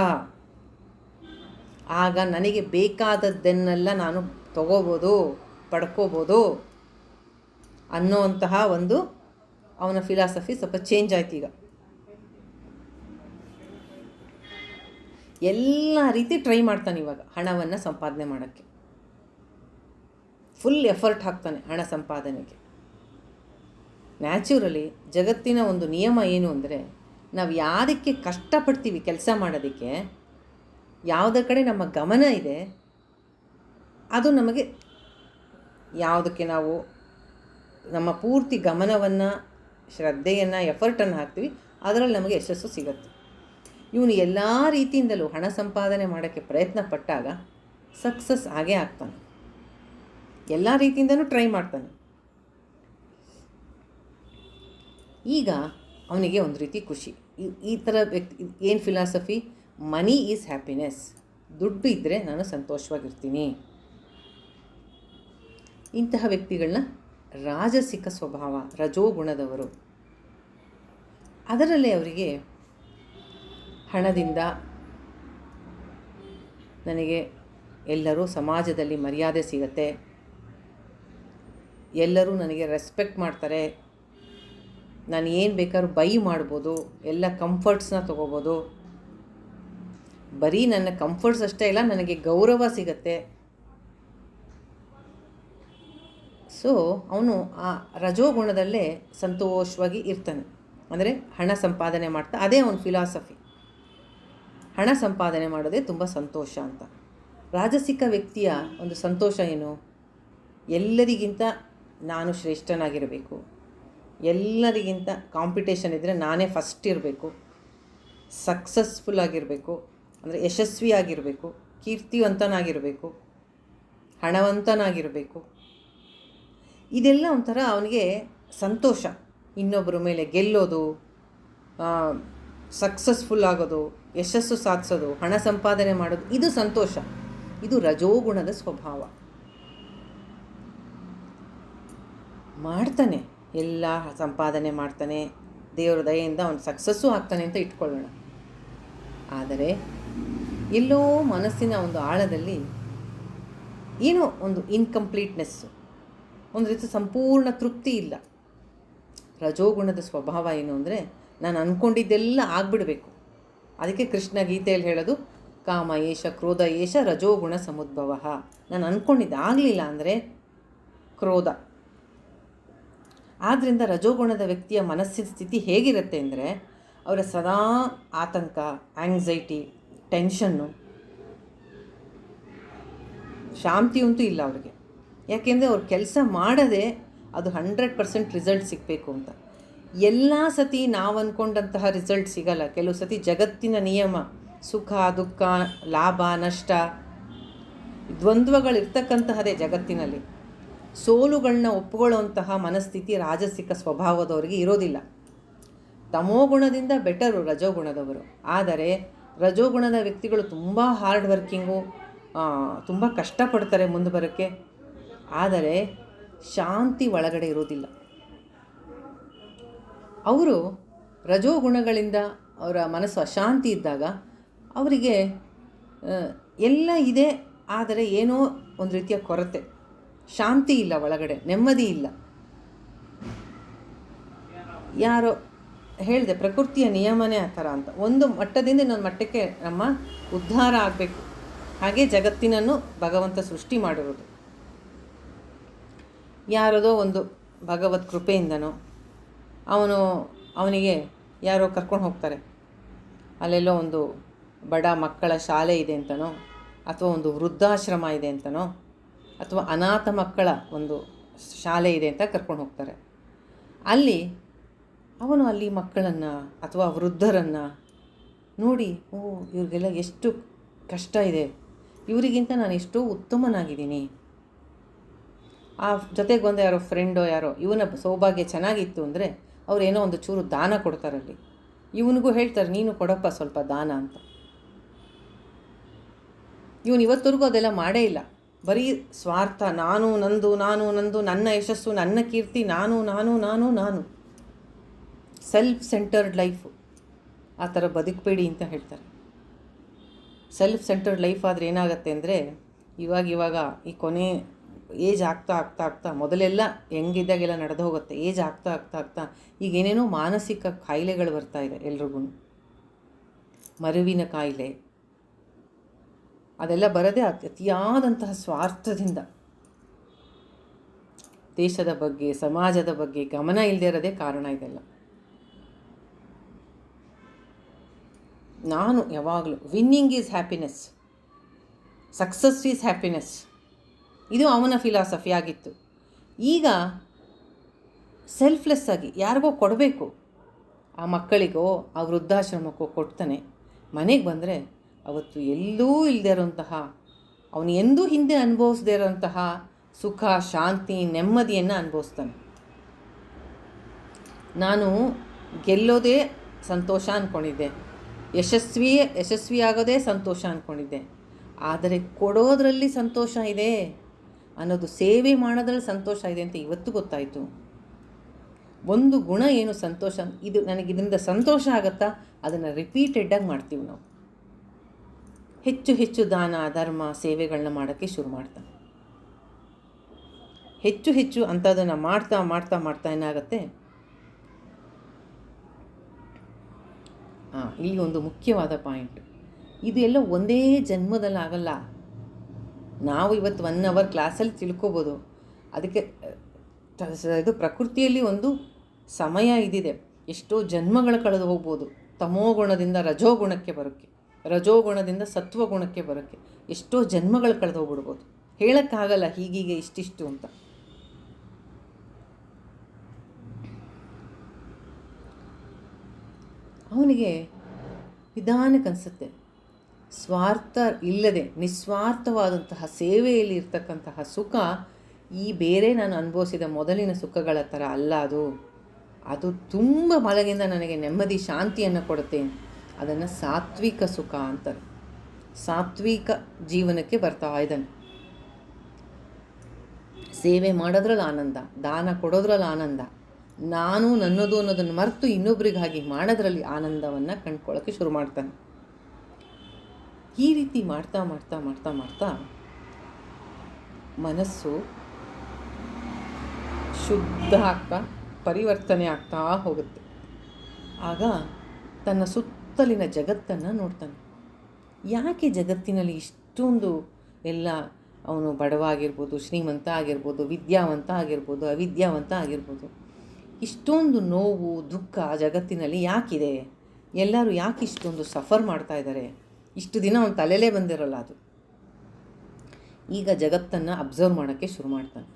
ಆಗ ನನಗೆ ಬೇಕಾದದ್ದನ್ನೆಲ್ಲ ನಾನು ತಗೋಬೋದು, ಪಡ್ಕೋಬೋದು ಅನ್ನೋಂತಹ ಒಂದು ಅವನ ಫಿಲಾಸಫಿ ಸ್ವಲ್ಪ ಚೇಂಜ್ ಆಯ್ತು ಈಗ. ಎಲ್ಲ ರೀತಿ ಟ್ರೈ ಮಾಡ್ತಾನೆ ಇವಾಗ ಹಣವನ್ನು ಸಂಪಾದನೆ ಮಾಡೋಕ್ಕೆ. ಫುಲ್ ಎಫರ್ಟ್ ಹಾಕ್ತಾನೆ ಹಣ ಸಂಪಾದನೆಗೆ. ನ್ಯಾಚುರಲಿ ಜಗತ್ತಿನ ಒಂದು ನಿಯಮ ಏನು ಅಂದರೆ, ನಾವು ಯಾವುದಕ್ಕೆ ಕಷ್ಟಪಡ್ತೀವಿ ಕೆಲಸ ಮಾಡೋದಕ್ಕೆ, ಯಾವುದರ ಕಡೆ ನಮ್ಮ ಗಮನ ಇದೆ, ಅದು ನಮಗೆ, ಯಾವುದಕ್ಕೆ ನಾವು ನಮ್ಮ ಪೂರ್ತಿ ಗಮನವನ್ನು, ಶ್ರದ್ಧೆಯನ್ನು, ಎಫರ್ಟನ್ನು ಹಾಕ್ತೀವಿ, ಅದರಲ್ಲಿ ನಮಗೆ ಯಶಸ್ಸು ಸಿಗುತ್ತೆ. ಇವನು ಎಲ್ಲ ರೀತಿಯಿಂದಲೂ ಹಣ ಸಂಪಾದನೆ ಮಾಡೋಕ್ಕೆ ಪ್ರಯತ್ನ ಪಟ್ಟಾಗ ಸಕ್ಸಸ್ ಆಗೇ ಆಗ್ತಾನೆ. ಎಲ್ಲ ರೀತಿಯಿಂದಲೂ ಟ್ರೈ ಮಾಡ್ತಾನೆ. ಈಗ ಅವನಿಗೆ ಒಂದು ರೀತಿ ಖುಷಿ. ಈ ಥರ ವ್ಯಕ್ತಿ ಏನು ಫಿಲಾಸಫಿ? Money is happiness. ದುಡ್ಡು ಇದ್ದರೆ ನಾನು ಸಂತೋಷವಾಗಿರ್ತೀನಿ. ಇಂತಹ ವ್ಯಕ್ತಿಗಳನ್ನ ರಾಜಸಿಕ ಸ್ವಭಾವ, ರಜೋಗುಣದವರು. ಅದರಲ್ಲೇ ಅವರಿಗೆ ಹಣದಿಂದ ನನಗೆ ಎಲ್ಲರೂ ಸಮಾಜದಲ್ಲಿ ಮರ್ಯಾದೆ ಸಿಗತ್ತೆ, ಎಲ್ಲರೂ ನನಗೆ ರೆಸ್ಪೆಕ್ಟ್ ಮಾಡ್ತಾರೆ, ನಾನು ಏನು ಬೇಕಾದ್ರೂ ಬೈ ಮಾಡ್ಬೋದು, ಎಲ್ಲ ಕಂಫರ್ಟ್ಸ್ನ ತೊಗೋಬೋದು. ಬರೀ ನನ್ನ ಕಂಫರ್ಟ್ಸ್ ಅಷ್ಟೇ ಇಲ್ಲ, ನನಗೆ ಗೌರವ ಸಿಗತ್ತೆ. ಸೊ ಅವನು ಆ ರಜೋಗುಣದಲ್ಲೇ ಸಂತೋಷವಾಗಿ ಇರ್ತಾನೆ. ಅಂದರೆ ಹಣ ಸಂಪಾದನೆ ಮಾಡ್ತಾ, ಅದೇ ಅವನ ಫಿಲಾಸಫಿ. ಹಣ ಸಂಪಾದನೆ ಮಾಡೋದೇ ತುಂಬ ಸಂತೋಷ ಅಂತ. ರಾಜಸಿಕ ವ್ಯಕ್ತಿಯ ಒಂದು ಸಂತೋಷ ಏನು? ಎಲ್ಲರಿಗಿಂತ ನಾನು ಶ್ರೇಷ್ಠನಾಗಿರಬೇಕು, ಎಲ್ಲರಿಗಿಂತ ಕಾಂಪಿಟೇಷನ್ ಇದ್ದರೆ ನಾನೇ ಫಸ್ಟ್ ಇರಬೇಕು, ಸಕ್ಸಸ್ಫುಲ್ ಆಗಿರಬೇಕು, ಅಂದರೆ ಯಶಸ್ವಿಯಾಗಿರಬೇಕು, ಕೀರ್ತಿವಂತನಾಗಿರಬೇಕು, ಹಣವಂತನಾಗಿರಬೇಕು. ಇದೆಲ್ಲ ಒಂಥರ ಅವನಿಗೆ ಸಂತೋಷ. ಇನ್ನೊಬ್ಬರ ಮೇಲೆ ಗೆಲ್ಲೋದು, ಸಕ್ಸಸ್ಫುಲ್ ಆಗೋದು, ಯಶಸ್ಸು ಸಾಧಿಸೋದು, ಹಣ ಸಂಪಾದನೆ ಮಾಡೋದು, ಇದು ಸಂತೋಷ. ಇದು ರಜೋಗುಣದ ಸ್ವಭಾವ. ಮಾಡ್ತಾನೆ, ಎಲ್ಲ ಸಂಪಾದನೆ ಮಾಡ್ತಾನೆ, ದೇವರ ದಯೆಯಿಂದ ಅವನು ಸಕ್ಸಸ್ಸು ಆಗ್ತಾನೆ ಅಂತ ಇಟ್ಕೊಳ್ಳೋಣ. ಆದರೆ ಎಲ್ಲೋ ಮನಸ್ಸಿನ ಒಂದು ಆಳದಲ್ಲಿ ಏನೋ ಒಂದು ಇನ್ಕಂಪ್ಲೀಟ್ನೆಸ್ಸು, ಒಂದು ರೀತಿ ಸಂಪೂರ್ಣ ತೃಪ್ತಿ ಇಲ್ಲ. ರಜೋಗುಣದ ಸ್ವಭಾವ ಏನು ಅಂದರೆ, ನಾನು ಅಂದ್ಕೊಂಡಿದ್ದೆಲ್ಲ ಆಗಿಬಿಡಬೇಕು. ಅದಕ್ಕೆ ಕೃಷ್ಣ ಗೀತೆಯಲ್ಲಿ ಹೇಳೋದು, ಕಾಮ ಏಷ ಕ್ರೋಧ ಏಷ ರಜೋಗುಣ ಸಮುದ್ಭವ. ನಾನು ಅಂದ್ಕೊಂಡಿದ್ದೆ ಆಗಲಿಲ್ಲ ಅಂದರೆ ಕ್ರೋಧ. ಆದ್ದರಿಂದ ರಜೋಗುಣದ ವ್ಯಕ್ತಿಯ ಮನಸ್ಸಿನ ಸ್ಥಿತಿ ಹೇಗಿರುತ್ತೆ ಅಂದರೆ, ಅವರ ಸದಾ ಆತಂಕ, ಆಂಗ್ಸೈಟಿ, ಟೆನ್ಷನ್ನು, ಶಾಂತಿಯಂತೂ ಇಲ್ಲ ಅವ್ರಿಗೆ. ಯಾಕೆಂದರೆ ಅವ್ರು ಕೆಲಸ ಮಾಡದೆ ಅದು 100% ರಿಸಲ್ಟ್ ಸಿಗಬೇಕು ಅಂತ. ಎಲ್ಲ ಸತಿ ನಾವು ಅಂದ್ಕೊಂಡಂತಹ ರಿಸಲ್ಟ್ ಸಿಗಲ್ಲ. ಕೆಲವು ಸತಿ ಜಗತ್ತಿನ ನಿಯಮ, ಸುಖ ದುಃಖ, ಲಾಭ ನಷ್ಟ, ದ್ವಂದ್ವಗಳಿರ್ತಕ್ಕಂತಹದೇ ಜಗತ್ತಿನಲ್ಲಿ. ಸೋಲುಗಳನ್ನ ಒಪ್ಪಿಕೊಳ್ಳುವಂತಹ ಮನಸ್ಥಿತಿ ರಾಜಸಿಕ ಸ್ವಭಾವದವರಿಗೆ ಇರೋದಿಲ್ಲ. ತಮೋಗುಣದಿಂದ ಬೆಟರು ರಜೋಗುಣದವರು. ಆದರೆ ರಜೋಗುಣದ ವ್ಯಕ್ತಿಗಳು ತುಂಬ ಹಾರ್ಡ್ ವರ್ಕಿಂಗು, ತುಂಬ ಕಷ್ಟಪಡ್ತಾರೆ ಮುಂದೆ ಬರೋಕ್ಕೆ. ಆದರೆ ಶಾಂತಿ ಒಳಗಡೆ ಇರೋದಿಲ್ಲ. ಅವರು ರಜೋಗುಣಗಳಿಂದ ಅವರ ಮನಸ್ಸು ಅಶಾಂತಿ ಇದ್ದಾಗ ಅವರಿಗೆ ಎಲ್ಲ ಇದೆ, ಆದರೆ ಏನೋ ಒಂದು ರೀತಿಯ ಕೊರತೆ, ಶಾಂತಿ ಇಲ್ಲ, ಒಳಗಡೆ ನೆಮ್ಮದಿ ಇಲ್ಲ. ಯಾರೋ ಹೇಳಿದೆ, ಪ್ರಕೃತಿಯ ನಿಯಮನೇ ಆ ಥರ ಅಂತ. ಒಂದು ಮಟ್ಟದಿಂದ ಇನ್ನೊಂದು ಮಟ್ಟಕ್ಕೆ ನಮ್ಮ ಉದ್ಧಾರ ಆಗಬೇಕು. ಹಾಗೆ ಜಗತ್ತಿನನ್ನು ಭಗವಂತ ಸೃಷ್ಟಿ ಮಾಡಿರೋದು. ಯಾರದೋ ಒಂದು ಭಗವತ್ ಕೃಪೆಯಿಂದನೋ ಅವನಿಗೆ ಯಾರೋ ಕರ್ಕೊಂಡು ಹೋಗ್ತಾರೆ, ಅಲ್ಲೆಲ್ಲೋ ಒಂದು ಬಡ ಮಕ್ಕಳ ಶಾಲೆ ಇದೆ ಅಂತನೋ, ಅಥವಾ ಒಂದು ವೃದ್ಧಾಶ್ರಮ ಇದೆ ಅಂತನೋ, ಅಥವಾ ಅನಾಥ ಮಕ್ಕಳ ಒಂದು ಶಾಲೆ ಇದೆ ಅಂತ ಕರ್ಕೊಂಡು ಹೋಗ್ತಾರೆ. ಅವನು ಅಲ್ಲಿ ಮಕ್ಕಳನ್ನು ಅಥವಾ ವೃದ್ಧರನ್ನು ನೋಡಿ, ಓ ಇವ್ರಿಗೆಲ್ಲ ಎಷ್ಟು ಕಷ್ಟ ಇದೆ, ಇವರಿಗಿಂತ ನಾನು ಎಷ್ಟೋ ಉತ್ತಮನಾಗಿದ್ದೀನಿ. ಆ ಜೊತೆಗೆ ಬಂದ ಯಾರೋ ಫ್ರೆಂಡೋ ಯಾರೋ, ಇವನ ಸೌಭಾಗ್ಯ ಚೆನ್ನಾಗಿತ್ತು ಅಂದರೆ ಅವರೇನೋ ಒಂದು ಚೂರು ದಾನ ಕೊಡ್ತಾರಲ್ಲಿ. ಇವನಿಗೂ ಹೇಳ್ತಾರೆ, ನೀನು ಕೊಡಪ್ಪ ಸ್ವಲ್ಪ ದಾನ ಅಂತ. ಇವನು ಇವತ್ತವರೆಗೂ ಅದೆಲ್ಲ ಮಾಡೇ ಇಲ್ಲ. ಬರೀ ಸ್ವಾರ್ಥ, ನಾನು ನಂದು, ನಾನು ನಂದು, ನನ್ನ ಯಶಸ್ಸು, ನನ್ನ ಕೀರ್ತಿ, ನಾನು ನಾನು ನಾನು ನಾನು ಸೆಲ್ಫ್ ಸೆಂಟರ್ಡ್ ಲೈಫು. ಆ ಥರ ಬದುಕಬೇಡಿ ಅಂತ ಹೇಳ್ತಾರೆ. ಸೆಲ್ಫ್ ಸೆಂಟರ್ಡ್ ಲೈಫ್ ಆದರೆ ಏನಾಗುತ್ತೆ ಅಂದರೆ, ಇವಾಗ ಈ ಕೊನೆ ಏಜ್ ಆಗ್ತಾ ಮೊದಲೆಲ್ಲ ಹೆಂಗಿದ್ದಾಗೆಲ್ಲ ನಡೆದು ಹೋಗುತ್ತೆ. ಏಜ್ ಆಗ್ತಾ ಈಗ ಏನೇನೋ ಮಾನಸಿಕ ಕಾಯಿಲೆಗಳು ಬರ್ತಾಯಿದೆ ಎಲ್ರಿಗೂ. ಮರುವಿನ ಕಾಯಿಲೆ ಅದೆಲ್ಲ ಬರೋದೇ ಅತಿಯಾದಂತಹ ಸ್ವಾರ್ಥದಿಂದ, ದೇಶದ ಬಗ್ಗೆ ಸಮಾಜದ ಬಗ್ಗೆ ಗಮನ ಇಲ್ಲದೆ ಇರೋದೇ ಕಾರಣ ಇದೆಲ್ಲ. ನಾನು ಯಾವಾಗಲೂ winning is happiness, success is happiness, ಇದು ಅವನ ಫಿಲಾಸಫಿ ಆಗಿತ್ತು. ಈಗ ಸೆಲ್ಫ್ಲೆಸ್ ಆಗಿ ಯಾರಿಗೋ ಕೊಡಬೇಕು, ಆ ಮಕ್ಕಳಿಗೋ ಆ ವೃದ್ಧಾಶ್ರಮಕ್ಕೋ ಕೊಡ್ತಾನೆ. ಮನೆಗೆ ಬಂದರೆ ಅವತ್ತು ಎಲ್ಲೂ ಇಲ್ಲದೆ ಇರೋಂತಹ, ಅವನು ಎಂದೂ ಹಿಂದೆ ಅನುಭವಿಸದೇ ಇರೋಂತಹ ಸುಖ, ಶಾಂತಿ, ನೆಮ್ಮದಿಯನ್ನು ಅನುಭವಿಸ್ತಾನೆ. ನಾನು ಗೆಲ್ಲೋದೇ ಸಂತೋಷ ಅಂದ್ಕೊಂಡಿದ್ದೆ, ಯಶಸ್ವಿಯಾಗೋದೇ ಸಂತೋಷ ಅಂದ್ಕೊಂಡಿದ್ದೆ. ಆದರೆ ಕೊಡೋದ್ರಲ್ಲಿ ಸಂತೋಷ ಇದೆ ಅನ್ನೋದು, ಸೇವೆ ಮಾಡೋದ್ರಲ್ಲಿ ಸಂತೋಷ ಇದೆ ಅಂತ ಇವತ್ತು ಗೊತ್ತಾಯಿತು. ಒಂದು ಗುಣ ಏನು ಸಂತೋಷ, ಇದು ನನಗಿದರಿಂದ ಸಂತೋಷ ಆಗುತ್ತಾ, ಅದನ್ನು ರಿಪೀಟೆಡ್ಡಾಗಿ ಮಾಡ್ತೀವಿ ನಾವು. ಹೆಚ್ಚು ಹೆಚ್ಚು ದಾನ ಧರ್ಮ ಸೇವೆಗಳನ್ನ ಮಾಡೋಕ್ಕೆ ಶುರು ಮಾಡ್ತಾನೆ. ಹೆಚ್ಚು ಅಂಥದ್ದನ್ನು ಮಾಡ್ತಾ ಏನಾಗುತ್ತೆ, ಇಲ್ಲಿ ಒಂದು ಮುಖ್ಯವಾದ ಪಾಯಿಂಟ್. ಇದು ಎಲ್ಲ ಒಂದೇ ಜನ್ಮದಲ್ಲಿ ಆಗಲ್ಲ. ನಾವು ಇವತ್ತು 1 hour ಕ್ಲಾಸಲ್ಲಿ ತಿಳ್ಕೊಬೋದು. ಅದಕ್ಕೆ ಇದು ಪ್ರಕೃತಿಯಲ್ಲಿ ಒಂದು ಸಮಯ ಇದಿದೆ. ಎಷ್ಟೋ ಜನ್ಮಗಳು ಕಳೆದು ಹೋಗ್ಬೋದು ತಮೋಗುಣದಿಂದ ರಜೋಗುಣಕ್ಕೆ ಬರೋಕ್ಕೆ, ರಜೋಗುಣದಿಂದ ಸತ್ವಗುಣಕ್ಕೆ ಬರೋಕ್ಕೆ ಎಷ್ಟೋ ಜನ್ಮಗಳು ಕಳೆದು ಹೋಗ್ಬಿಡ್ಬೋದು. ಹೇಳೋಕ್ಕಾಗಲ್ಲ ಹೀಗೀಗೆ ಇಷ್ಟಿಷ್ಟು ಅಂತ. ಅವನಿಗೆ ನಿಧಾನಕ್ಕೆ ಅನಿಸುತ್ತೆ, ಸ್ವಾರ್ಥ ಇಲ್ಲದೆ ನಿಸ್ವಾರ್ಥವಾದಂತಹ ಸೇವೆಯಲ್ಲಿ ಇರ್ತಕ್ಕಂತಹ ಸುಖ ಈ ಬೇರೆ ನಾನು ಅನುಭವಿಸಿದ ಮೊದಲಿನ ಸುಖಗಳ ಥರ ಅಲ್ಲ. ಅದು ತುಂಬ ಬಲಗಿಂದ ನನಗೆ ನೆಮ್ಮದಿ ಶಾಂತಿಯನ್ನು ಕೊಡುತ್ತೆ. ಅದನ್ನು ಸಾತ್ವಿಕ ಸುಖ ಅಂತಾರೆ. ಸಾತ್ವಿಕ ಜೀವನಕ್ಕೆ ಬರ್ತಾ ಇದ್ದಾನೆ. ಸೇವೆ ಮಾಡೋದ್ರಲ್ಲಿ ಆನಂದ, ದಾನ ಕೊಡೋದ್ರಲ್ಲಿ ಆನಂದ, ನಾನು ನನ್ನದು ಅನ್ನೋದನ್ನು ಮರೆತು ಇನ್ನೊಬ್ರಿಗಾಗಿ ಮಾಡೋದ್ರಲ್ಲಿ ಆನಂದವನ್ನು ಕಂಡ್ಕೊಳ್ಳೋಕ್ಕೆ ಶುರು ಮಾಡ್ತಾನೆ. ಈ ರೀತಿ ಮಾಡ್ತಾ ಮಾಡ್ತಾ ಮಾಡ್ತಾ ಮಾಡ್ತಾ ಮನಸ್ಸು ಶುದ್ಧ ಆಗ್ತಾ ಪರಿವರ್ತನೆ ಆಗ್ತಾ ಹೋಗುತ್ತೆ. ಆಗ ತನ್ನ ಸುತ್ತಲಿನ ಜಗತ್ತನ್ನು ನೋಡ್ತಾನೆ. ಯಾಕೆ ಜಗತ್ತಿನಲ್ಲಿ ಇಷ್ಟೊಂದು ಎಲ್ಲ, ಅವನು ಬಡವ ಆಗಿರ್ಬೋದು, ಶ್ರೀಮಂತ ಆಗಿರ್ಬೋದು, ವಿದ್ಯಾವಂತ ಆಗಿರ್ಬೋದು, ಅವಿದ್ಯಾವಂತ ಆಗಿರ್ಬೋದು, ಇಷ್ಟೊಂದು ನೋವು ದುಃಖ ಜಗತ್ತಿನಲ್ಲಿ ಯಾಕಿದೆ? ಎಲ್ಲರೂ ಯಾಕೆ ಇಷ್ಟೊಂದು ಸಫರ್ ಮಾಡ್ತಾ ಇದ್ದಾರೆ? ಇಷ್ಟು ದಿನ ಅವನ ತಲೆಯಲ್ಲೇ ಬಂದಿರಲ್ಲ ಅದು. ಈಗ ಜಗತ್ತನ್ನು ಅಬ್ಸರ್ವ್ ಮಾಡೋಕ್ಕೆ ಶುರು ಮಾಡ್ತಾನೆ.